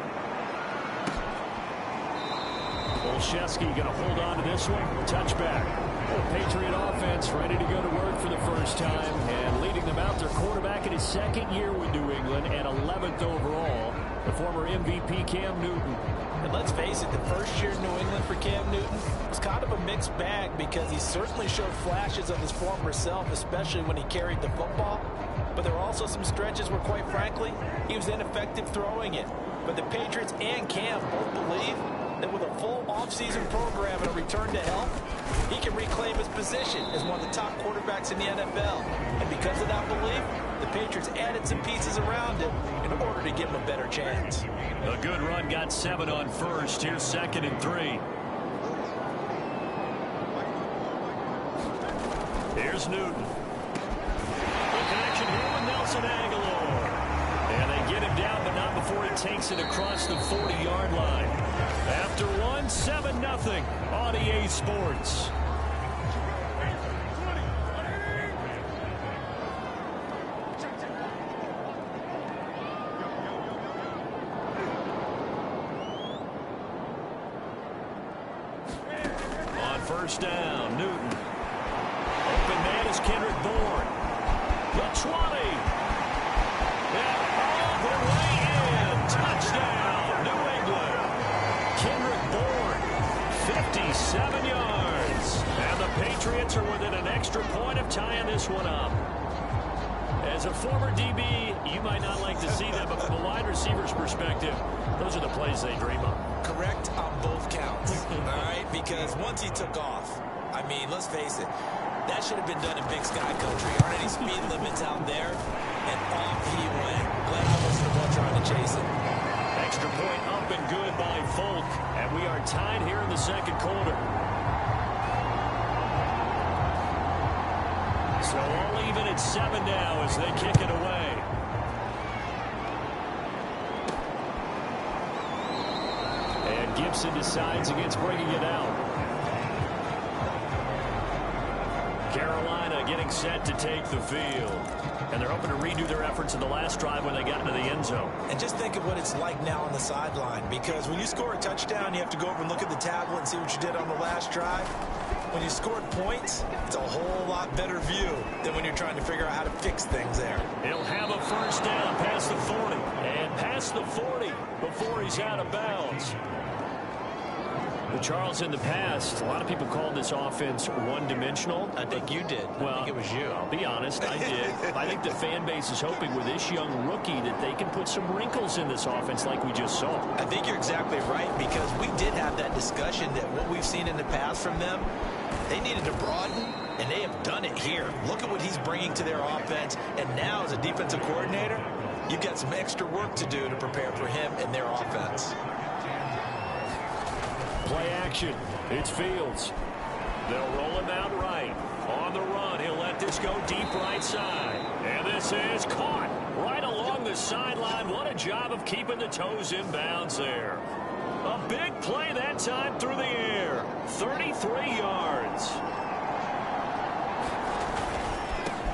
Olszewski going to hold on to this one. Touchback. The Patriot offense ready to go to work for the first time. And leading them out, their quarterback in his 2nd year with New England and 11th overall, the former MVP Cam Newton. And let's face it, the first year in New England for Cam Newton was kind of a mixed bag, because he certainly showed flashes of his former self, especially when he carried the football. But there were also some stretches where, quite frankly, he was ineffective throwing it. But the Patriots and Cam both believe that with a full offseason program and a return to health, he can reclaim his position as one of the top quarterbacks in the NFL. And because of that belief, the Patriots added some pieces around him in order to give him a better chance. A good run, got 7 on first. Here's 2nd and 3. Here's Newton. The connection here with Nelson Aguilar. And they get him down, but not before he takes it across the 40-yard line. After 1, 7-0 on EA Sports. On first down, Newton. Open man is Kendrick Bourne. The 20. And all the way in. Touchdown, New England. Kendrick Bourne, 57 yards. And the Patriots are within an extra point of tying this one up. As a former DB, you might not like to see that, but from a wide receiver's perspective, those are the plays they dream of. Correct on both counts, all right? Because once he took off, I mean, let's face it, that should have been done in Big Sky Country. Aren't any speed limits out there? And off he went. Glad I wasn't the one trying to chase it. Extra point up and good by Volk, and we are tied here in the second quarter. So all even at 7 now as they kick it away. And Gibson decides against bringing it out. Carolina getting set to take the field. And they're hoping to redo their efforts in the last drive when they got into the end zone. And just think of what it's like now on the sideline, because when you score a touchdown, you have to go over and look at the tablet and see what you did on the last drive. When you scored points, it's a whole lot better view than when you're trying to figure out how to fix things there. He'll have a first down past the 40. And past the 40 before he's out of bounds. But Charles, in the past, a lot of people called this offense one-dimensional. I think you did. Well, I think it was you. I'll be honest, I did. I think the fan base is hoping with this young rookie that they can put some wrinkles in this offense like we just saw. I think you're exactly right, because we did have that discussion that what we've seen in the past from them, they needed to broaden, and they have done it here. Look at what he's bringing to their offense, and now as a defensive coordinator, you've got some extra work to do to prepare for him and their offense. Play action. It's Fields. They'll roll him out right. On the run, he'll let this go deep right side. And this is caught right along the sideline. What a job of keeping the toes in bounds there. A big play that time through the air. 33 yards.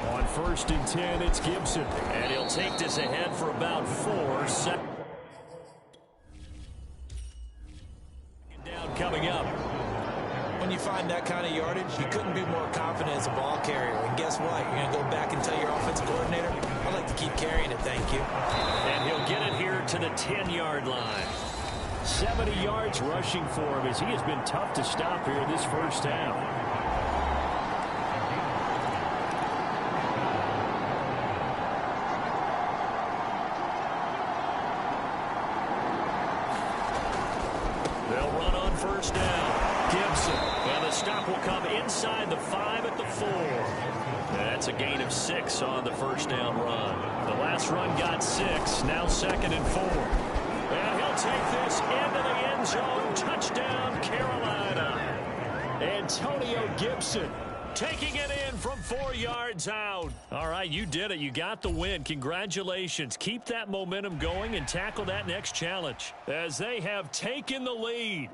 On 1st and 10, it's Gibson. And he'll take this ahead for about 4 seconds. Coming up. When you find that kind of yardage, you couldn't be more confident as a ball carrier. And guess what? You're going to go back and tell your offensive coordinator, I'd like to keep carrying it, thank you. And he'll get it here to the 10-yard line. 70 yards rushing for him as he has been tough to stop here this first down. First down, Gibson, and the stop will come inside the 5 at the 4. That's a gain of 6 on the first down run. The last run got 6, now 2nd and 4. And he'll take this into the end zone. Touchdown, Carolina. Antonio Gibson taking it in from 4 yards out. All right, you did it. You got the win. Congratulations. Keep that momentum going and tackle that next challenge as they have taken the lead.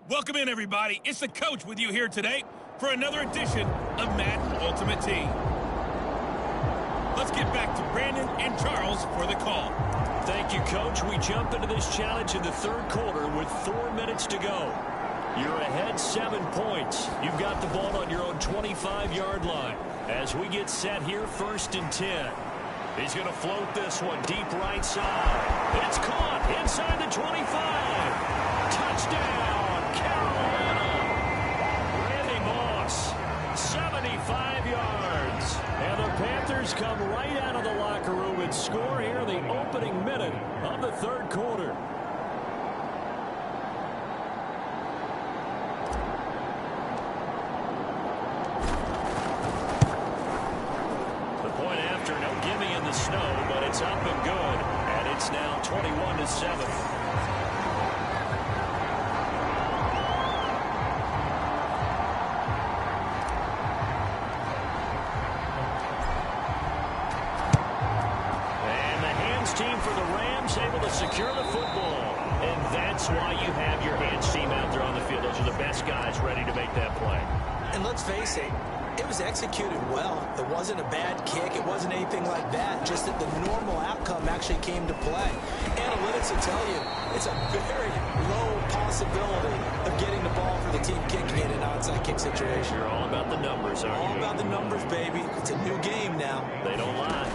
Welcome in, everybody. It's the coach with you here today for another edition of Madden Ultimate Team. Let's get back to Brandon and Charles for the call. Thank you, Coach. We jump into this challenge in the third quarter with 4 minutes to go. You're ahead 7 points. You've got the ball on your own 25-yard line. As we get set here, 1st and 10. He's going to float this one deep right side. It's caught inside the 25. Touchdown, Carolina. Randy Moss, 75 yards. And the Panthers come right out of the locker room and score here in the opening minute of the third quarter. The point after, no gimme in the snow, but it's up and good. And it's now 21-7. secure the football. And that's why you have your hands team out there on the field. Those are the best guys ready to make that play. And let's face it, it was executed well. It wasn't a bad kick. It wasn't anything like that. Just that the normal outcome actually came to play. Analytics will tell you it's a very low possibility of getting the ball for the team kicking in an onside kick situation. You're all about the numbers, aren't you? All about the numbers, baby. It's a new game now. They don't lie.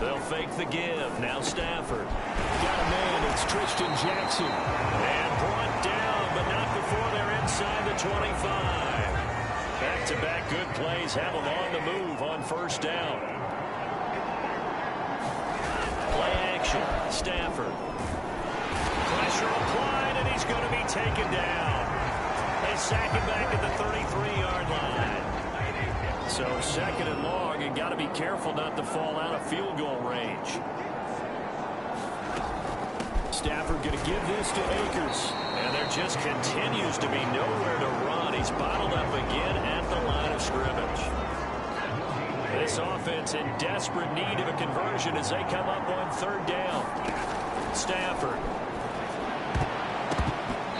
They'll fake the give. Now Stafford. Got a man. It's Tristan Jackson. And brought down, but not before they're inside the 25. Back-to-back good plays have them on the move on first down. Play action. Stafford. Pressure applied, and he's going to be taken down. They sack him back at the 33-yard line. So second and long, and got to be careful not to fall out of field goal range. Stafford going to give this to Akers. And there just continues to be nowhere to run. He's bottled up again at the line of scrimmage. This offense in desperate need of a conversion as they come up on third down. Stafford.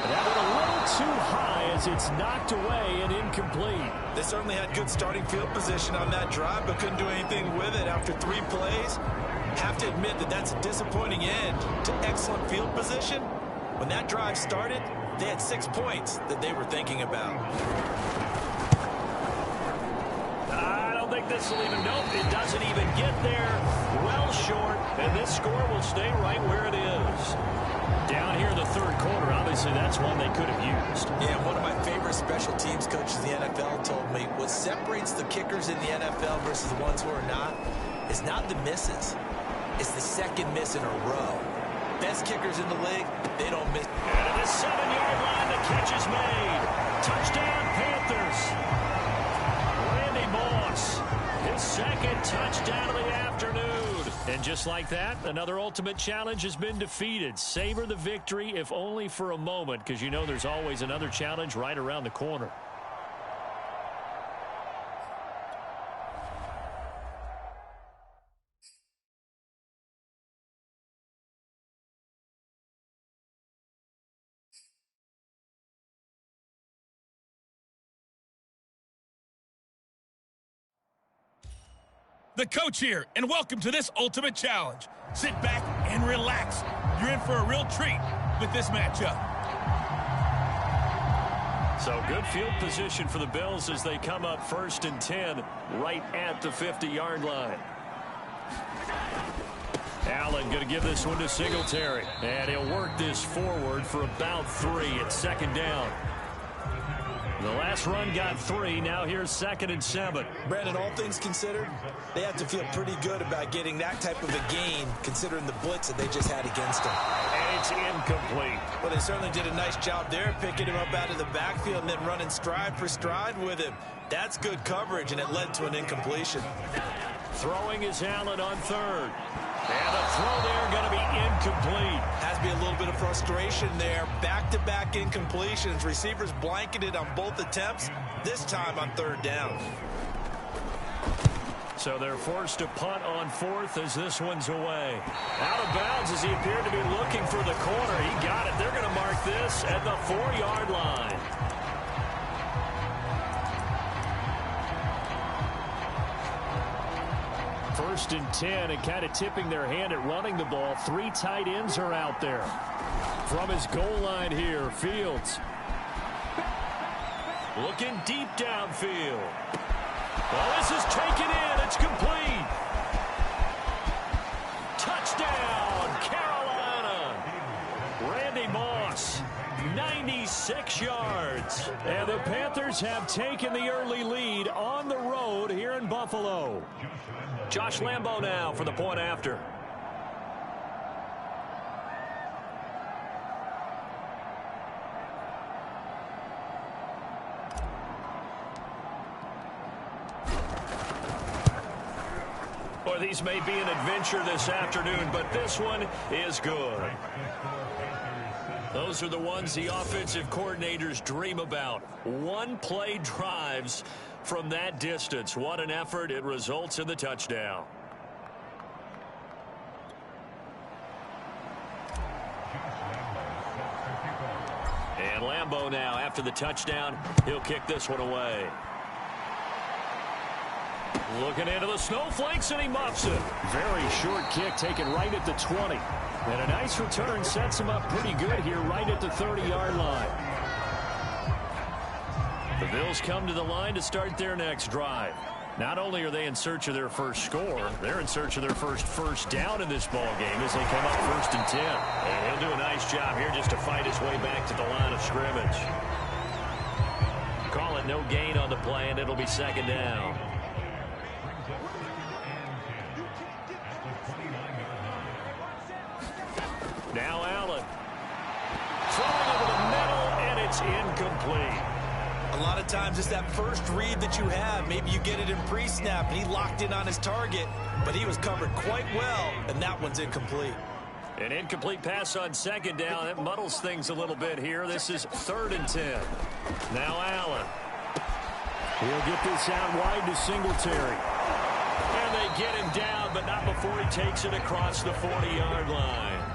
That one a little too high as it's knocked away and incomplete. They certainly had good starting field position on that drive, but couldn't do anything with it after 3 plays. Have to admit that that's a disappointing end to excellent field position. When that drive started, they had 6 points that they were thinking about. I don't think this will even, nope, it doesn't even get there. Well short, and this score will stay right where it is. Down here in the third quarter, obviously that's one they could have used. Yeah, one of my favorite special teams coaches in the NFL told me what separates the kickers in the NFL versus the ones who are not is not the misses. It's the second miss in a row. Best kickers in the league, they don't miss. And at the 7-yard line, the catch is made. Touchdown, Panthers. Randy Moss, his second touchdown of the afternoon. And just like that, another ultimate challenge has been defeated. Savor the victory, if only for a moment, because you know there's always another challenge right around the corner. The coach here, and welcome to this ultimate challenge. Sit back and relax. You're in for a real treat with this matchup. So good field position for the Bills as they come up 1st and 10 right at the 50-yard line. Allen going to give this one to Singletary. And he'll work this forward for about 3 at second down. The last run got 3. Now here's 2nd and 7. Brandon, all things considered, they have to feel pretty good about getting that type of a gain considering the blitz that they just had against them. And it's incomplete. Well, they certainly did a nice job there, picking him up out of the backfield and then running stride for stride with him. That's good coverage, and it led to an incompletion. Throwing is Allen on 3rd. And the throw there going to be incomplete. Has to be a little bit of frustration there. Back-to-back incompletions. Receivers blanketed on both attempts, this time on 3rd down. So they're forced to punt on 4th as this one's away. Out of bounds as he appeared to be looking for the corner. He got it. They're going to mark this at the 4-yard line. First and 10, and kind of tipping their hand at running the ball. 3 tight ends are out there. From his goal line here, Fields. Looking deep downfield. Well, this is taken in. It's complete. Touchdown, Carolina. Randy Moss, 96 yards. And the Panthers have taken the early lead on the road here in Buffalo. Josh Lambo now for the point after. Boy, these may be an adventure this afternoon, but this one is good. Those are the ones the offensive coordinators dream about. One-play drives from that distance. What an effort. It results in the touchdown. And Lambeau now, after the touchdown, he'll kick this one away. Looking into the snowflakes, and he muffs it. Very short kick taken right at the 20. And a nice return sets him up pretty good here right at the 30-yard line. The Bills come to the line to start their next drive. Not only are they in search of their first score, they're in search of their first down in this ball game as they come up 1st and 10. And he'll do a nice job here just to fight his way back to the line of scrimmage. Call it no gain on the play, and it'll be 2nd down. Now Allen. Throwing over the middle, and it's incomplete. A lot of times it's that first read that you have. Maybe you get it in pre-snap, and he locked in on his target, but he was covered quite well, and that one's incomplete. An incomplete pass on 2nd down. That muddles things a little bit here. This is 3rd and 10. Now Allen. He'll get this out wide to Singletary. And they get him down, but not before he takes it across the 40-yard line.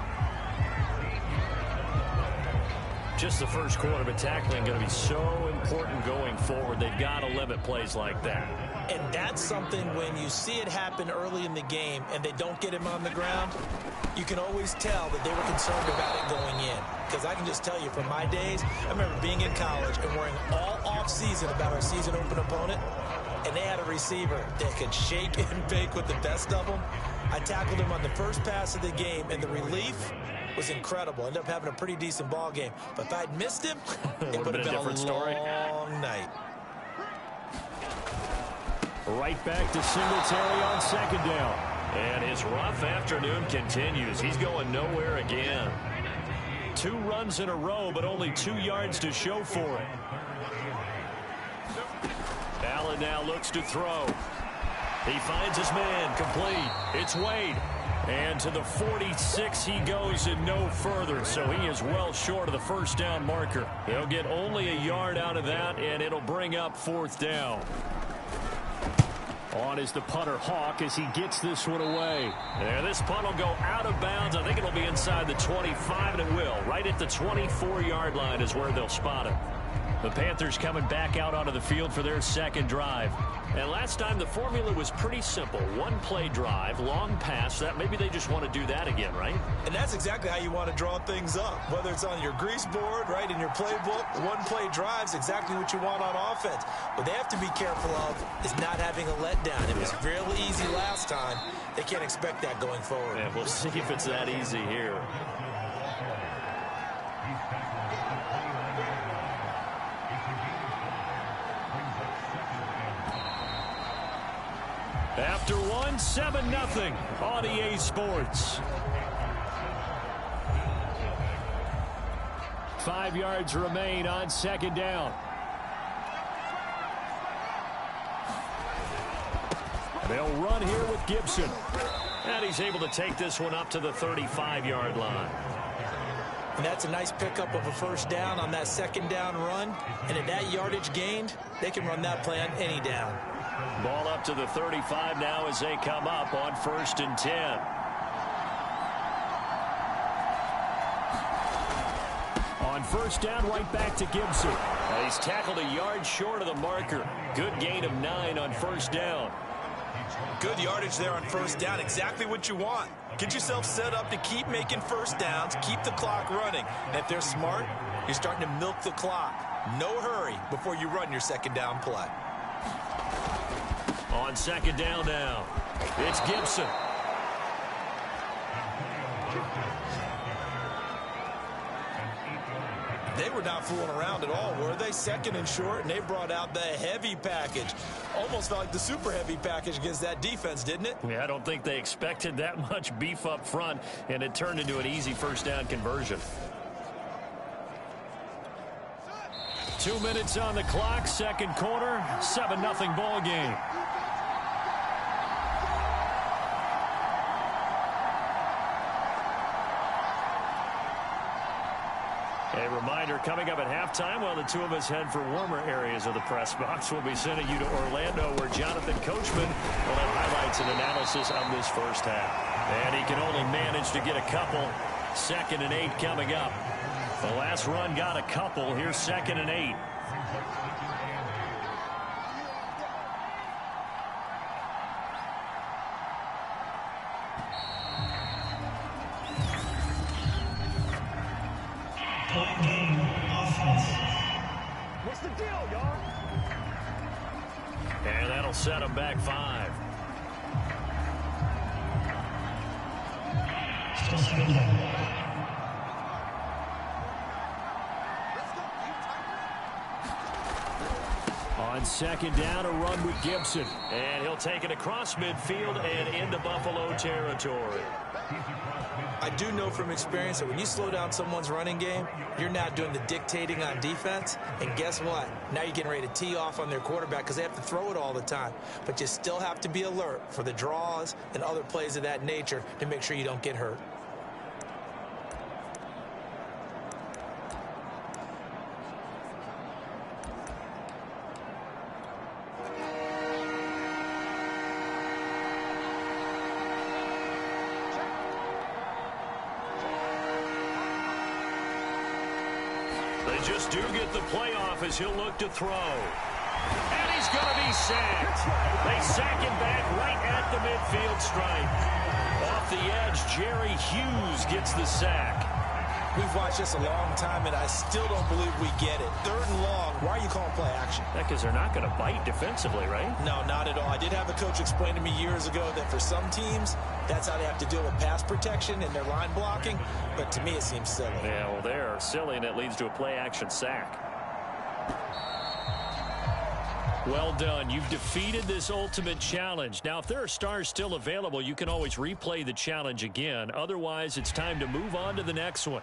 Just the first quarter, but tackling going to be so important going forward. They've got to limit plays like that. And that's something when you see it happen early in the game and they don't get him on the ground, you can always tell that they were concerned about it going in. Because I can just tell you from my days, I remember being in college and worrying all off-season about our season open opponent, and they had a receiver that could shake and bake with the best of them. I tackled him on the first pass of the game, and the relief was incredible. Ended up having a pretty decent ball game. But if I'd missed him, it would have been a long night. Right back to Singletary on 2nd down. And his rough afternoon continues. He's going nowhere again. 2 runs in a row, but only 2 yards to show for it. Allen now looks to throw. He finds his man, complete. It's Wade. And to the 46 he goes and no further. So he is well short of the 1st down marker. He'll get only a yard out of that, and it'll bring up 4th down. On is the punter, Hawk, as he gets this one away. And this punt will go out of bounds. I think it'll be inside the 25, and it will. Right at the 24-yard line is where they'll spot it. The Panthers coming back out onto the field for their 2nd drive. And last time the formula was pretty simple. 1-play drive, long pass. That maybe they just want to do that again, right? And that's exactly how you want to draw things up. Whether it's on your grease board, right, in your playbook, 1-play drive's exactly what you want on offense. What they have to be careful of is not having a letdown. It was really easy last time. They can't expect that going forward. And we'll see if it's that easy here. After one, 7-0 on EA Sports. 5 yards remain on 2nd down. They'll run here with Gibson. And he's able to take this one up to the 35-yard line. And that's a nice pickup of a 1st down on that 2nd down run. And at that yardage gained, they can run that play on any down. Ball up to the 35 now as they come up on 1st and 10. On 1st down, right back to Gibson. He's tackled a yard short of the marker. Good gain of 9 on 1st down. Good yardage there on 1st down. Exactly what you want. Get yourself set up to keep making 1st downs, keep the clock running. And if they're smart, you're starting to milk the clock. No hurry before you run your 2nd down play. On 2nd down now, it's Gibson. They were not fooling around at all, were they? 2nd and short, and they brought out the heavy package. Almost felt like the super heavy package against that defense, didn't it? Yeah, I don't think they expected that much beef up front, and it turned into an easy 1st down conversion. 2 minutes on the clock, 2nd quarter, 7-0 ball game. A reminder, coming up at halftime, while the two of us head for warmer areas of the press box, we'll be sending you to Orlando, where Jonathan Coachman will have highlights and analysis of this 1st half. And he can only manage to get a couple. 2nd and 8 coming up. The last run got a couple. Here's 2nd and 8. What's the deal, y'all? And that'll set them back 5. On 2nd down, a run with Gibson. And he'll take it across midfield and into Buffalo territory. I do know from experience that when you slow down someone's running game, you're not doing the dictating on defense. And guess what? Now you're getting ready to tee off on their quarterback because they have to throw it all the time. But you still have to be alert for the draws and other plays of that nature to make sure you don't get hurt. They just do get the playoff as he'll look to throw. And he's going to be sacked. They sack him back right at the midfield stripe. Off the edge, Jerry Hughes gets the sack. We've watched this a long time, and I still don't believe we get it. 3rd and long. Why are you calling play action? Because they're not going to bite defensively, right? No, not at all. I did have a coach explain to me years ago that for some teams, that's how they have to deal with pass protection and their line blocking. But to me, it seems silly. Yeah, well, they're silly, and it leads to a play-action sack. Well done. You've defeated this ultimate challenge. Now, if there are stars still available, you can always replay the challenge again. Otherwise, it's time to move on to the next one.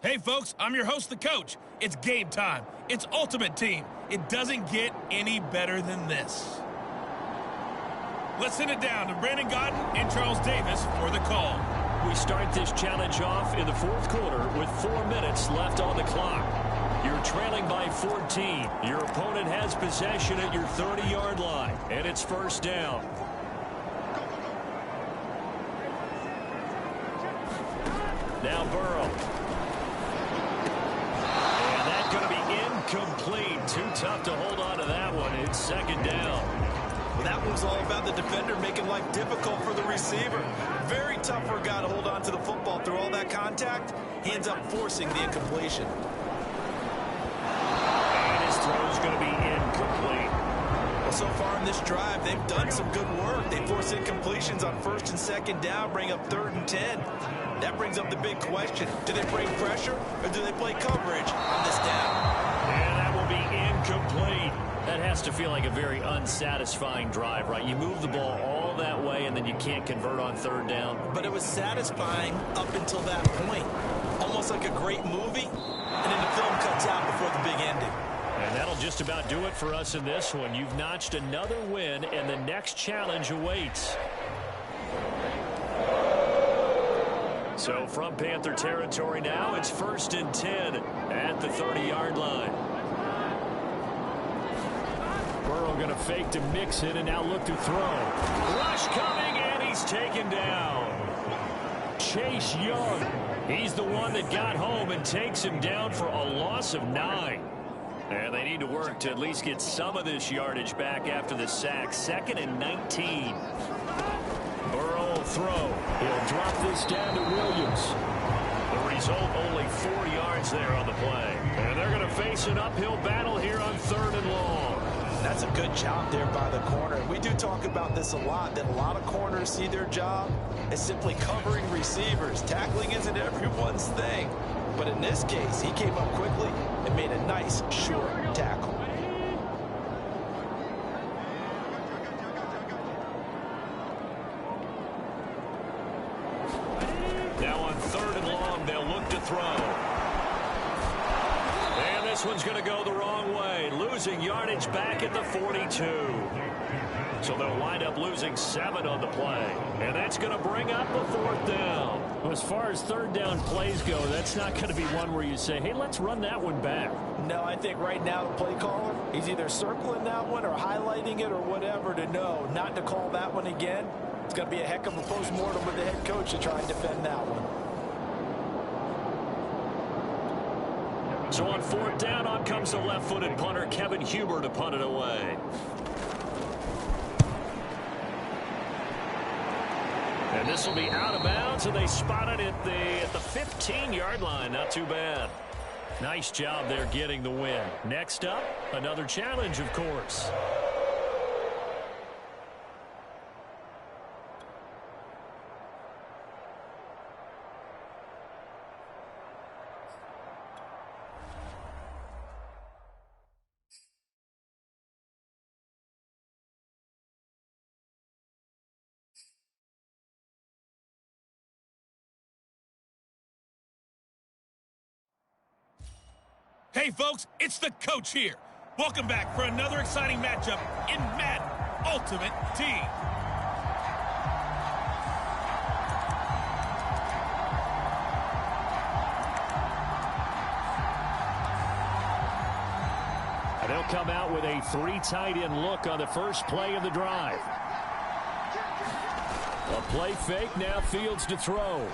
Hey, folks, I'm your host, the coach. It's game time. It's Ultimate Team. It doesn't get any better than this. Let's send it down to Brandon Godden and Charles Davis for the call. We start this challenge off in the 4th quarter with 4 minutes left on the clock. You're trailing by 14. Your opponent has possession at your 30-yard line, and it's 1st down. Now Burrow. And that's going to be incomplete. Too tough to hold on to that one. It's 2nd down. Well, that one's all about the defender making life difficult for the receiver. Very tough for a guy to hold on to the football through all that contact. He ends up forcing the incompletion. And his throw's going to be incomplete. Well, so far in this drive, they've done some good work. They force incompletions on 1st and 2nd down, bring up 3rd and 10. That brings up the big question. Do they bring pressure or do they play coverage on this down? And that will be incomplete. That has to feel like a very unsatisfying drive, right? You move the ball all that way, and then you can't convert on 3rd down. But it was satisfying up until that point. Almost like a great movie, and then the film cuts out before the big ending. And that'll just about do it for us in this one. You've notched another win, and the next challenge awaits. So from Panther territory now, it's 1st and 10 at the 30-yard line. Burrow going to fake to mix it and now look to throw. Rush coming, and he's taken down. Chase Young, he's the one that got home and takes him down for a loss of 9. And they need to work to at least get some of this yardage back after the sack. 2nd and 19. Burrow will throw. He'll drop this down to Williams. The result, only 4 yards there on the play. And they're going to face an uphill battle here on 3rd and long. That's a good job there by the corner. We do talk about this a lot, that a lot of corners see their job as simply covering receivers. Tackling isn't everyone's thing. But in this case, he came up quickly and made a nice, short tackle. Now on 3rd and long, they'll look to throw. And this one's going to go the wrong way, losing yardage back at the 42. So they'll wind up losing 7 on the play. And that's going to bring up the 4th down. Well, as far as 3rd down plays go, that's not going to be one where you say, hey, let's run that one back. No, I think right now the play caller, he's either circling that one or highlighting it or whatever to know not to call that one again. It's going to be a heck of a postmortem with the head coach to try and defend that one. So on 4th down, on comes the left-footed punter, Kevin Huber, to punt it away. And this will be out of bounds, and they spot it at the 15-yard line. Not too bad. Nice job there getting the win. Next up, another challenge, of course. Hey, folks, it's the coach here. Welcome back for another exciting matchup in Madden Ultimate Team. And they'll come out with a 3 tight end look on the first play of the drive. A play fake, now Fields to throw.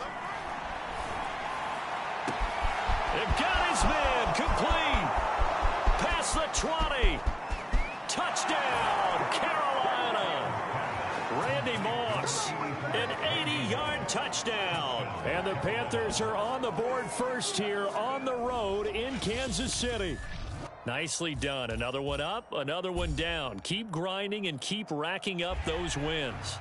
It got his man, complete. Past the 20. Touchdown, Carolina. Randy Moss, an 80-yard touchdown. And the Panthers are on the board first here on the road in Kansas City. Nicely done. Another one up, another one down. Keep grinding and keep racking up those wins.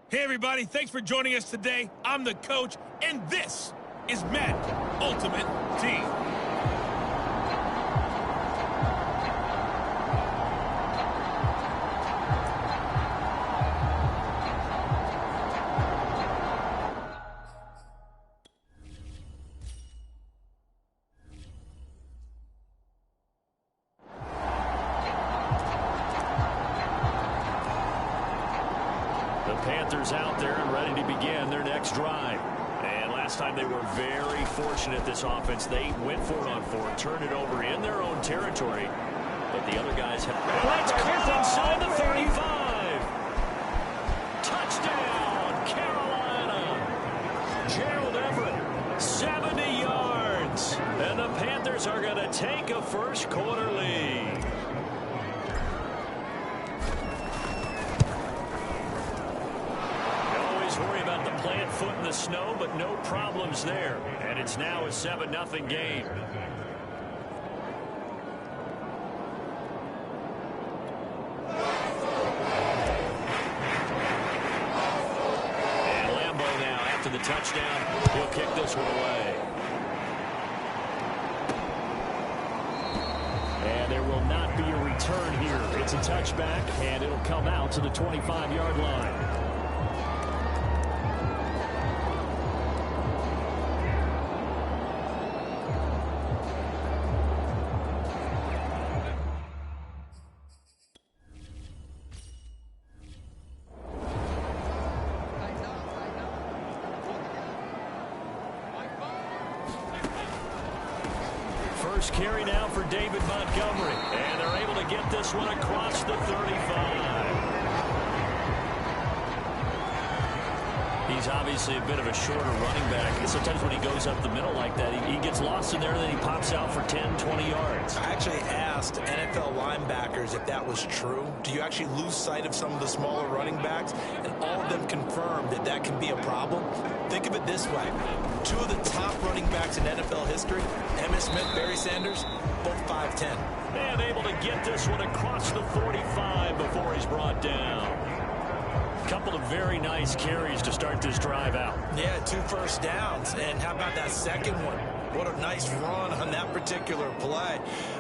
Hey, everybody, thanks for joining us today. I'm the coach, and this is Madden Ultimate Team. Panthers out there and ready to begin their next drive. And last time they were very fortunate, this offense. They went for it on 4, turned it over in their own territory. But the other guys have... Let's call inside the 35. Touchdown, Carolina. Gerald Everett, 70 yards. And the Panthers are going to take a first quarter lead. Worry about the plant foot in the snow, but no problems there. And it's now a 7-0 game. And Lambeau now, after the touchdown, he'll kick this one away. And there will not be a return return here. It's a touchback, and it'll come out to the 25-yard line. First carry now for David Montgomery. And they're able to get this one across the 35. He's obviously a bit of a shorter running back. And sometimes when he goes up the middle like that, he gets lost in there, and then he pops out for 10, 20 yards. I actually asked NFL linebackers if that was true. Do you actually lose sight of some of the smaller running backs? And all of them confirmed that that can be a problem. Think of it this way. Two of the top running backs in NFL history, Emmitt Smith, Barry Sanders, both 5'10". And able to get this one across the 45 before he's brought down. Couple of very nice carries to start this drive out. Yeah, 2 first downs. And how about that second one? What a nice run on that particular play.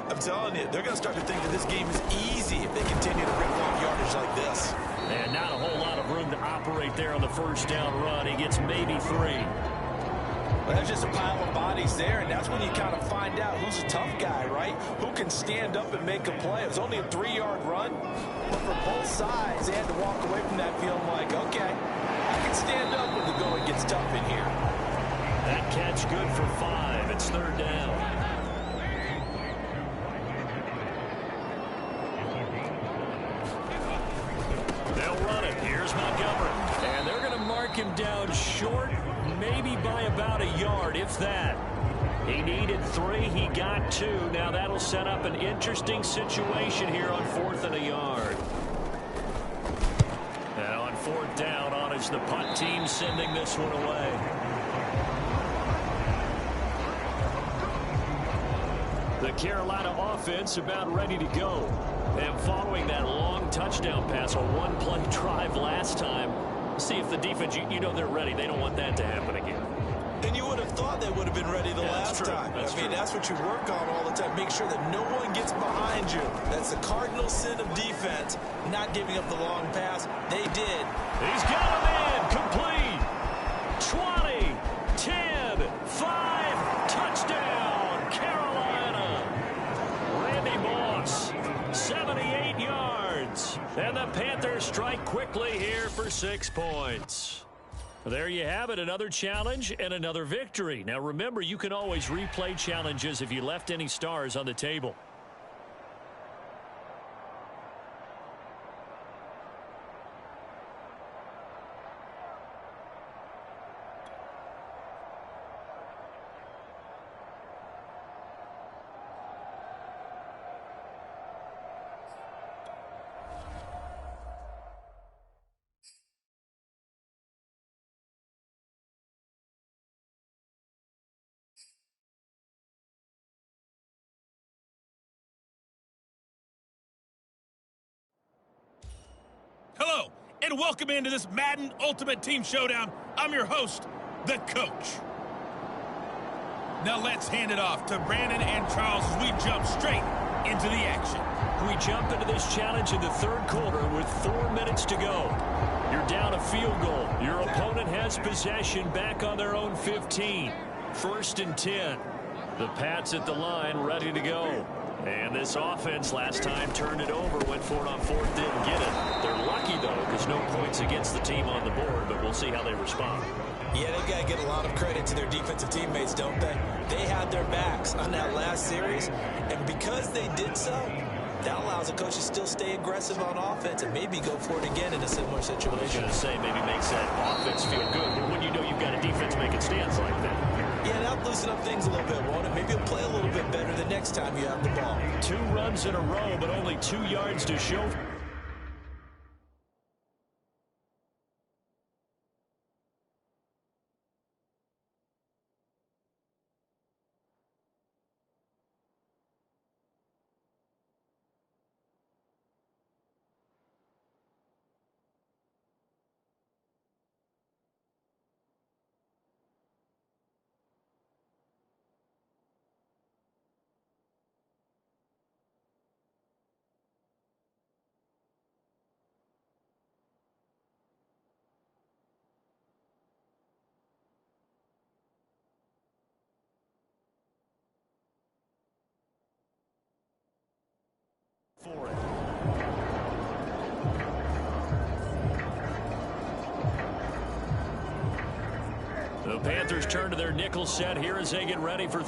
I'm telling you, they're going to start to think that this game is easy if they continue to rip off yardage like this. And not a whole lot of room to operate there on the first down run. He gets maybe 3. Well, there's just a pile of bodies there, and that's when you kind of find out who's a tough guy, right? Who can stand up and make a play. It was only a 3-yard run, but for both sides, they had to walk away from that feeling like, okay, I can stand up when the going gets tough in here. That catch good for 5. It's 3rd down. They'll run it. Here's Montgomery. And they're going to mark him down short, maybe by about a yard, if that. He needed 3. He got 2. Now that'll set up an interesting situation here on 4th and a yard. And on 4th down, on is the punt team sending this one away. The Carolina offense about ready to go. And following that long touchdown pass, a one-play drive last time, see if the defense, you know they're ready. They don't want that to happen again. And you would have thought they would have been ready the last time. I mean, that's what you work on all the time. Make sure that no one gets behind you. That's the cardinal sin of defense, not giving up the long pass. They did. He's got him in. Complete. 20, 10, 5, touchdown, Carolina. Randy Moss, 78 yards. And the Panthers strike quickly here for 6 points. There you have it, another challenge and another victory. Now remember, you can always replay challenges if you left any stars on the table. Hello, and welcome into this Madden Ultimate Team Showdown. I'm your host, the Coach. Now let's hand it off to Brandon and Charles as we jump straight into the action. We jump into this challenge in the 3rd quarter with 4 minutes to go. You're down a field goal. Your opponent has possession back on their own 15. 1st and 10. The Pats at the line ready to go. And this offense last time turned it over, went for it on 4th, didn't get it. They're lucky, though, because no points against the team on the board, but we'll see how they respond. Yeah, they've got to get a lot of credit to their defensive teammates, don't they? They had their backs on that last series, and because they did so, that allows the coach to still stay aggressive on offense and maybe go for it again in a similar situation. I was going to say, maybe makes that offense feel good, but when you know you've got a defense making stands like that. Yeah, that'll loosen up things a little bit, won't it? Maybe you'll play a little bit better the next time you have the ball. 2 runs in a row, but only 2 yards to show. The Panthers turn to their nickel set here as they get ready for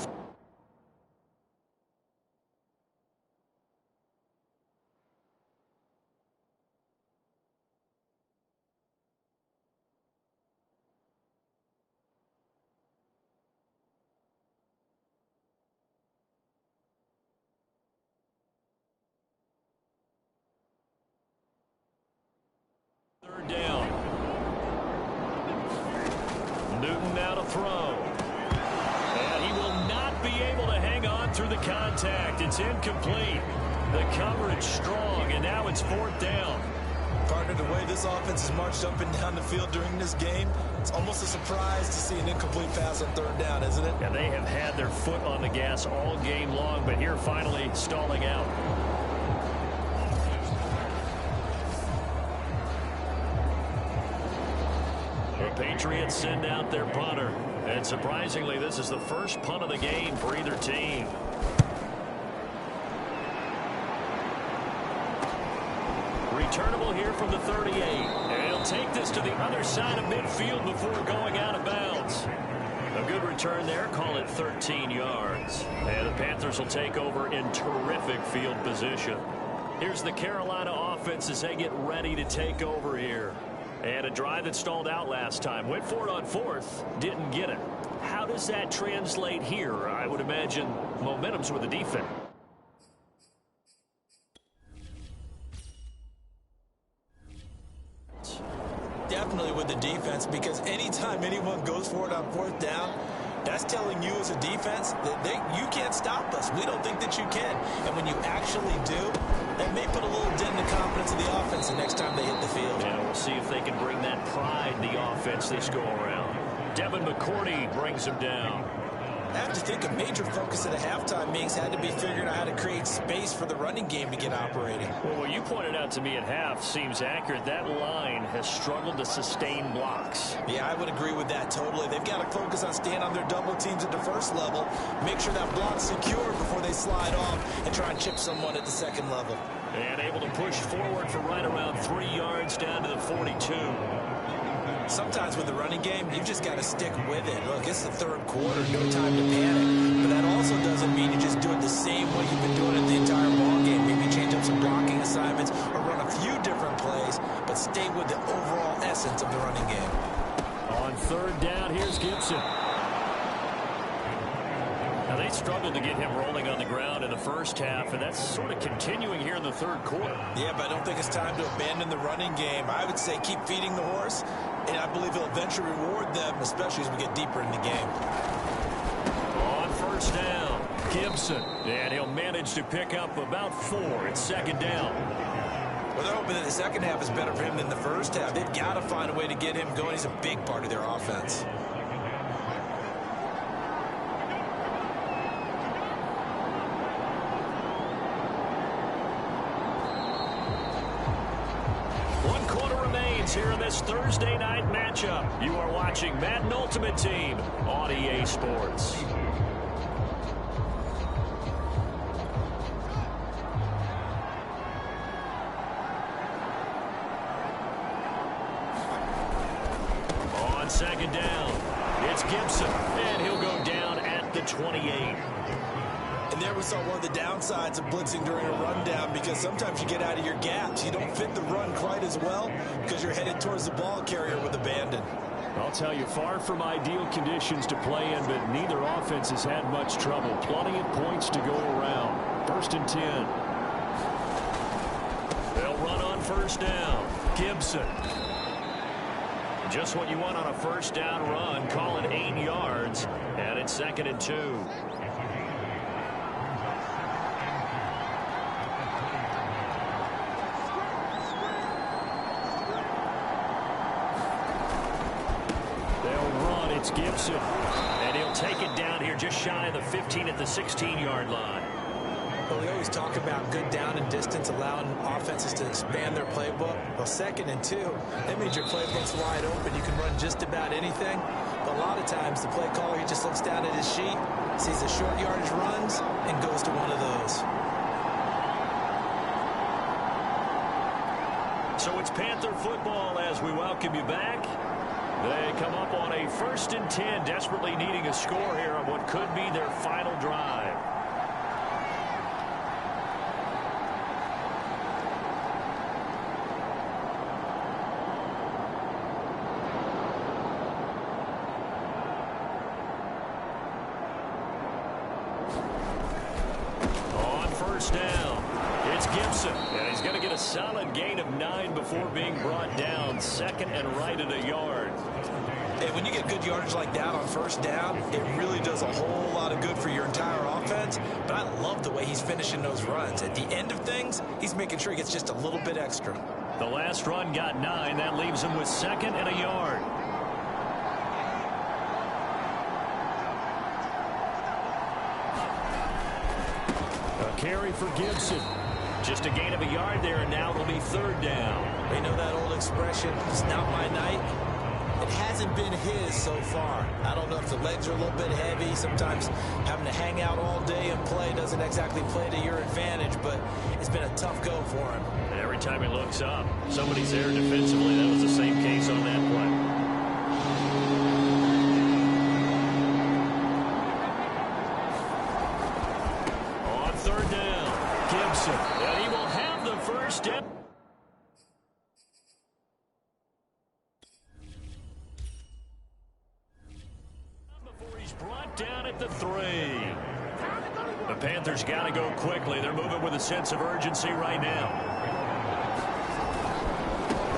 third down. Newton now to throw. And he will not be able to hang on through the contact. It's incomplete. The coverage strong, and now it's fourth down. Partner, the way this offense has marched up and down the field during this game, it's almost a surprise to see an incomplete pass on third down, isn't it? And they have had their foot on the gas all game long, but here finally stalling out. The Patriots send out their punter. And surprisingly, this is the first punt of the game for either team. Returnable here from the 38. And he'll take this to the other side of midfield before going out of bounds. A good return there. Call it 13 yards. And the Panthers will take over in terrific field position. Here's the Carolina offense as they get ready to take over here. And a drive that stalled out last time. Went for it on fourth. Didn't get it. How does that translate here? I would imagine momentum's with the defense. Definitely with the defense, because anytime anyone goes for it on fourth down, that's telling you as a defense that you can't stop us. We don't think that you can. And when you actually do, that may put a little dent in the confidence of the offense the next time they hit the field. Yeah, we'll see if they can bring that pride in the offense this go around. Devin McCourty brings him down. I have to think a major focus at a halftime meetings had to be figuring out how to create space for the running game to get operating. Well, what you pointed out to me at half seems accurate. That line has struggled to sustain blocks. Yeah, I would agree with that totally. They've got to focus on staying on their double teams at the first level, make sure that block's secure before they slide off and try and chip someone at the second level. And able to push forward for right around 3 yards down to the 42. Sometimes with the running game, you've just got to stick with it. Look, it's the third quarter, no time to panic. But that also doesn't mean you just do it the same way you've been doing it the entire ball game. Maybe change up some blocking assignments or run a few different plays, but stay with the overall essence of the running game. On third down, here's Gibson. Now, they struggled to get him rolling on the ground in the first half, and that's sort of continuing here in the third quarter. Yeah, but I don't think it's time to abandon the running game. I would say keep feeding the horse, and I believe he'll eventually reward them, especially as we get deeper in the game. On first down, Gibson, and he'll manage to pick up about 4. It's second down. Well, they're hoping that the second half is better for him than the first half. They've got to find a way to get him going. He's a big part of their offense. Here in this Thursday night matchup. You are watching Madden Ultimate Team on EA Sports. On second down, it's Gibson, and he'll go down at the 28. And there we saw one of the downsides of blitzing during a rundown, because sometimes you get out of your gaps. You don't fit the run quite as well because you're headed towards the ball carrier with abandon. I'll tell you, far from ideal conditions to play in, but neither offense has had much trouble. Plenty of points to go around. First and 10. They'll run on first down. Gibson. Just what you want on a first down run. Call it 8 yards, and it's second and 2. It's Gibson, and he'll take it down here just shy of the 15 at the 16-yard line. Well, we always talk about good down and distance, allowing offenses to expand their playbook. Well, second and 2, that means your playbook's wide open. You can run just about anything. But a lot of times, the play caller, he just looks down at his sheet, sees the short yardage runs, and goes to one of those. So it's Panther football as we welcome you back. They come up on a 1st and 10, desperately needing a score here on what could be their final drive. On 1st down, it's Gibson, and he's going to get a solid gain of 9 before being brought down. 2nd and right at a yard. Hey, when you get good yardage like that on 1st down, it really does a whole lot of good for your entire offense. But I love the way he's finishing those runs. At the end of things, he's making sure he gets just a little bit extra. The last run got 9. That leaves him with 2nd and a yard. A carry for Gibson. Just a gain of a yard there, and now it'll be 3rd down. You know that old expression, it's not my night? It hasn't been his so far. I don't know if the legs are a little bit heavy. Sometimes having to hang out all day and play doesn't exactly play to your advantage, but it's been a tough go for him. And every time he looks up, somebody's there defensively. That was the same case on that play. On 3rd down, Gibson. And he will have the 1st down. Brought down at the 3. The Panthers got to go quickly. They're moving with a sense of urgency right now.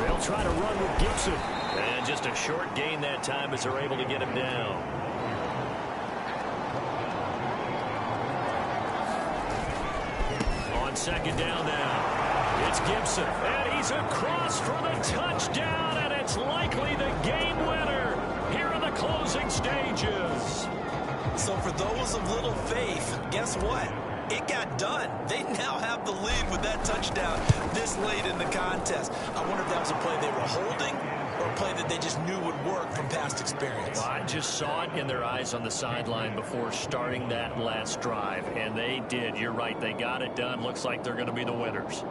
They'll try to run with Gibson. And just a short gain that time as they're able to get him down. On 2nd down now, it's Gibson. And he's across for the touchdown, and it's likely the game winner here in the closing stages. So for those of little faith, guess what? It got done. They now have the lead with that touchdown this late in the contest. I wonder if that was a play they were holding or a play that they just knew would work from past experience. Well, I just saw it in their eyes on the sideline before starting that last drive, and they did. You're right. They got it done. Looks like they're going to be the winners.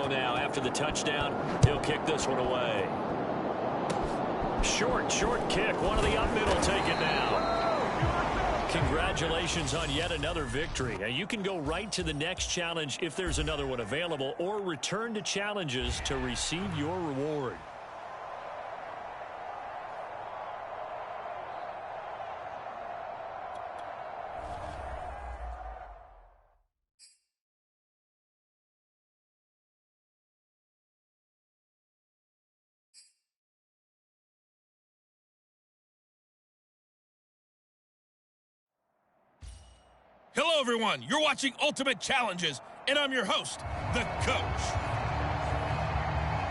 Now after the touchdown, he'll kick this one away. Short kick. One of the up middle, take it now. Congratulations on yet another victory. Now you can go right to the next challenge if there's another one available, or return to challenges to receive your reward. Hello, everyone. You're watching Ultimate Challenges, and I'm your host, the Coach.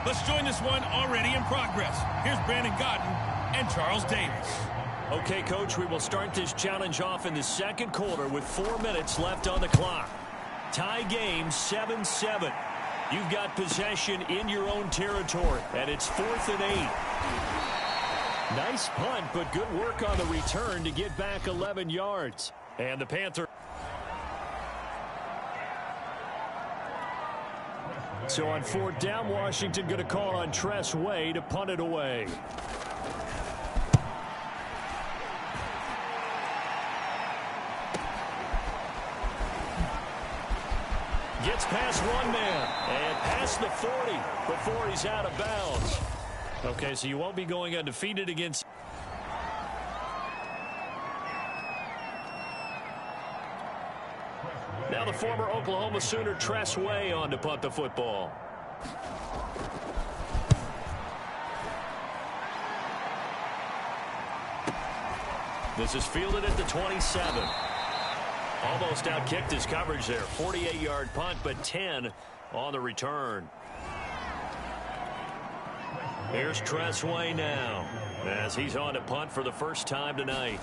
Let's join this one already in progress. Here's Brandon Godden and Charles Davis. Okay, Coach, we will start this challenge off in the 2nd quarter with 4 minutes left on the clock. Tie game 7-7. You've got possession in your own territory, and it's 4th and 8. Nice punt, but good work on the return to get back 11 yards. And the Panthers. So on 4th down, Washington going to call on Tress Way to punt it away. Gets past one man and past the 40 before he's out of bounds. Okay, so you won't be going undefeated against. Now the former Oklahoma Sooner Tress Way on to punt the football. This is fielded at the 27. Almost outkicked his coverage there. 48-yard punt, but 10 on the return. Here's Tress Way now as he's on to punt for the first time tonight.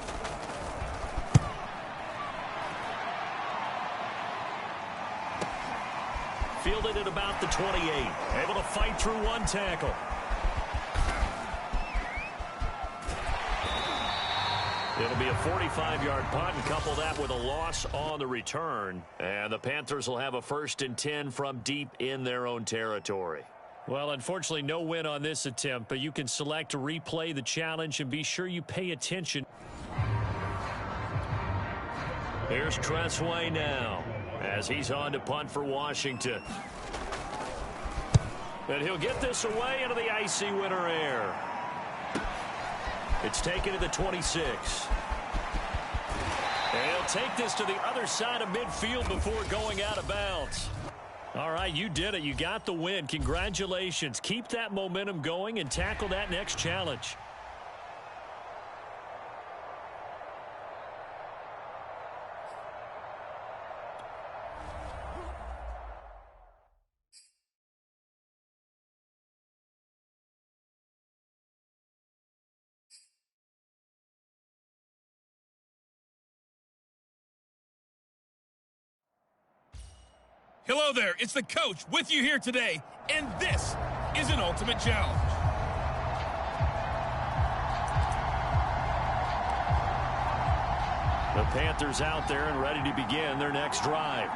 Fielded at about the 28. Able to fight through one tackle. It'll be a 45-yard punt, and couple that with a loss on the return. And the Panthers will have a 1st and 10 from deep in their own territory. Well, unfortunately, no win on this attempt, but you can select to replay the challenge and be sure you pay attention. Here's Tressway now as he's on to punt for Washington. And he'll get this away into the icy winter air. It's taken to the 26. And he'll take this to the other side of midfield before going out of bounds. All right, you did it. You got the win. Congratulations. Keep that momentum going and tackle that next challenge. Hello there, it's the coach with you here today, and this is an ultimate challenge. The Panthers out there and ready to begin their next drive.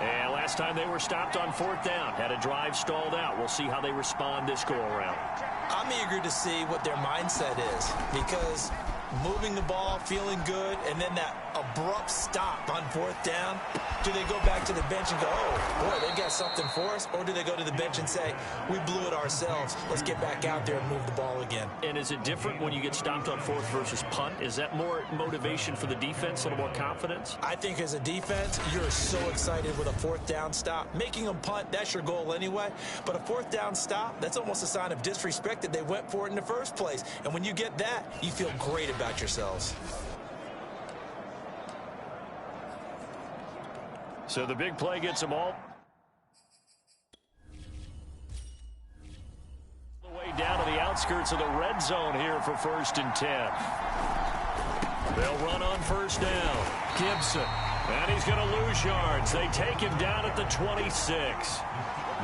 And last time they were stopped on 4th down, had a drive stalled out. We'll see how they respond this go-around. I'm eager to see what their mindset is, because moving the ball, feeling good, and then that abrupt stop on 4th down. Do they go back to the bench and go, oh, boy, they got something for us? Or do they go to the bench and say, we blew it ourselves. Let's get back out there and move the ball again. And is it different when you get stopped on 4th versus punt? Is that more motivation for the defense, a little more confidence? I think as a defense, you're so excited with a 4th down stop. Making them punt, that's your goal anyway. But a 4th down stop, that's almost a sign of disrespect that they went for it in the first place. And when you get that, you feel great about yourselves. So the big play gets them all the way down to the outskirts of the red zone here for 1st and 10. They'll run on 1st down. Gibson. And he's going to lose yards. They take him down at the 26.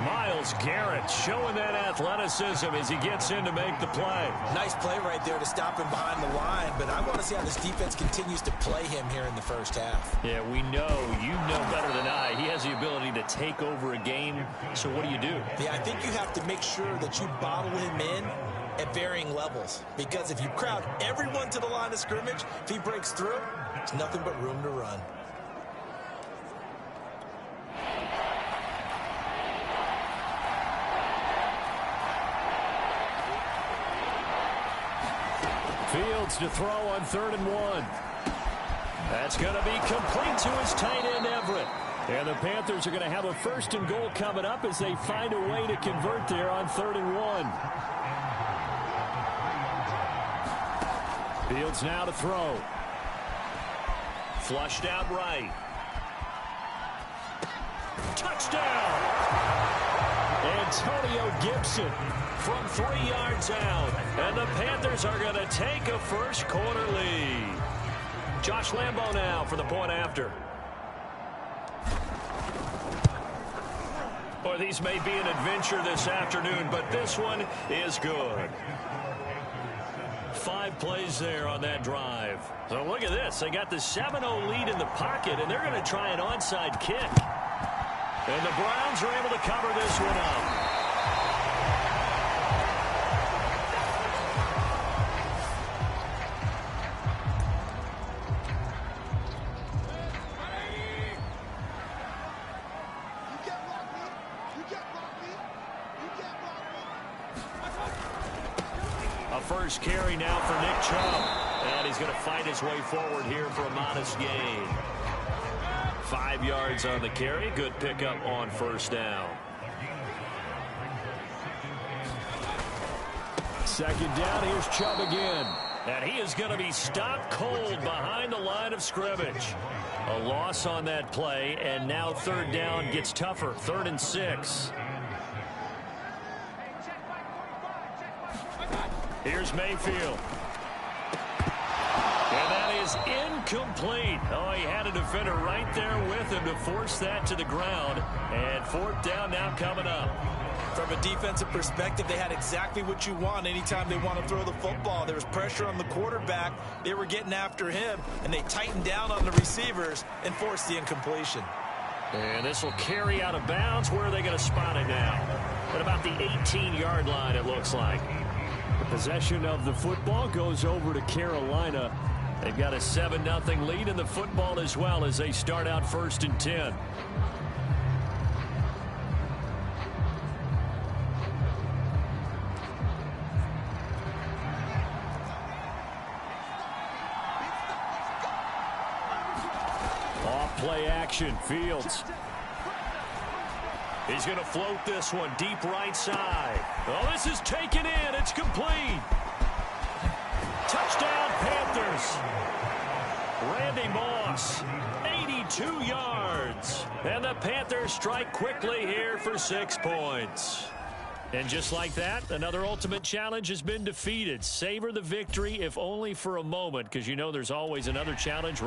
Myles Garrett showing that athleticism as he gets in to make the play. Nice play right there to stop him behind the line, but I want to see how this defense continues to play him here in the first half. Yeah, we know. You know better than I. He has the ability to take over a game, so what do you do? Yeah, I think you have to make sure that you bottle him in at varying levels, because if you crowd everyone to the line of scrimmage, if he breaks through, it's nothing but room to run. Fields to throw on 3rd and 1. That's going to be complete to his tight end, Everett. And the Panthers are going to have a 1st and goal coming up as they find a way to convert there on 3rd and 1. Fields now to throw. Flushed out right. Touchdown! Antonio Gibson from 3 yards out. And the Panthers are going to take a first quarter lead. Josh Lambo now for the point after. Boy, these may be an adventure this afternoon, but this one is good. 5 plays there on that drive. So look at this. They got the 7-0 lead in the pocket, and they're going to try an onside kick. And the Browns are able to cover this one up. A first carry now for Nick Chubb. And he's going to fight his way forward here for a modest gain. 5 yards on the carry. Good pickup on 1st down. 2nd down. Here's Chubb again. And he is going to be stopped cold behind the line of scrimmage. A loss on that play. And now 3rd down gets tougher. 3rd and 6. Here's Mayfield. And that is incomplete. Oh, he had a defender right there with him to force that to the ground. And 4th down now coming up. From a defensive perspective, they had exactly what you want anytime they want to throw the football. There was pressure on the quarterback. They were getting after him, and they tightened down on the receivers and forced the incompletion. And this will carry out of bounds. Where are they going to spot it now? At about the 18-yard line, it looks like. The possession of the football goes over to Carolina. They've got a 7-0 lead in the football as well as they start out 1st and 10. Off-play action, Fields. He's going to float this one deep right side. Oh, this is taken in. It's complete. Touchdown, Panthers. Randy Moss, 82 yards. And the Panthers strike quickly here for 6 points. And just like that, another ultimate challenge has been defeated. Savor the victory, if only for a moment, because you know there's always another challenge.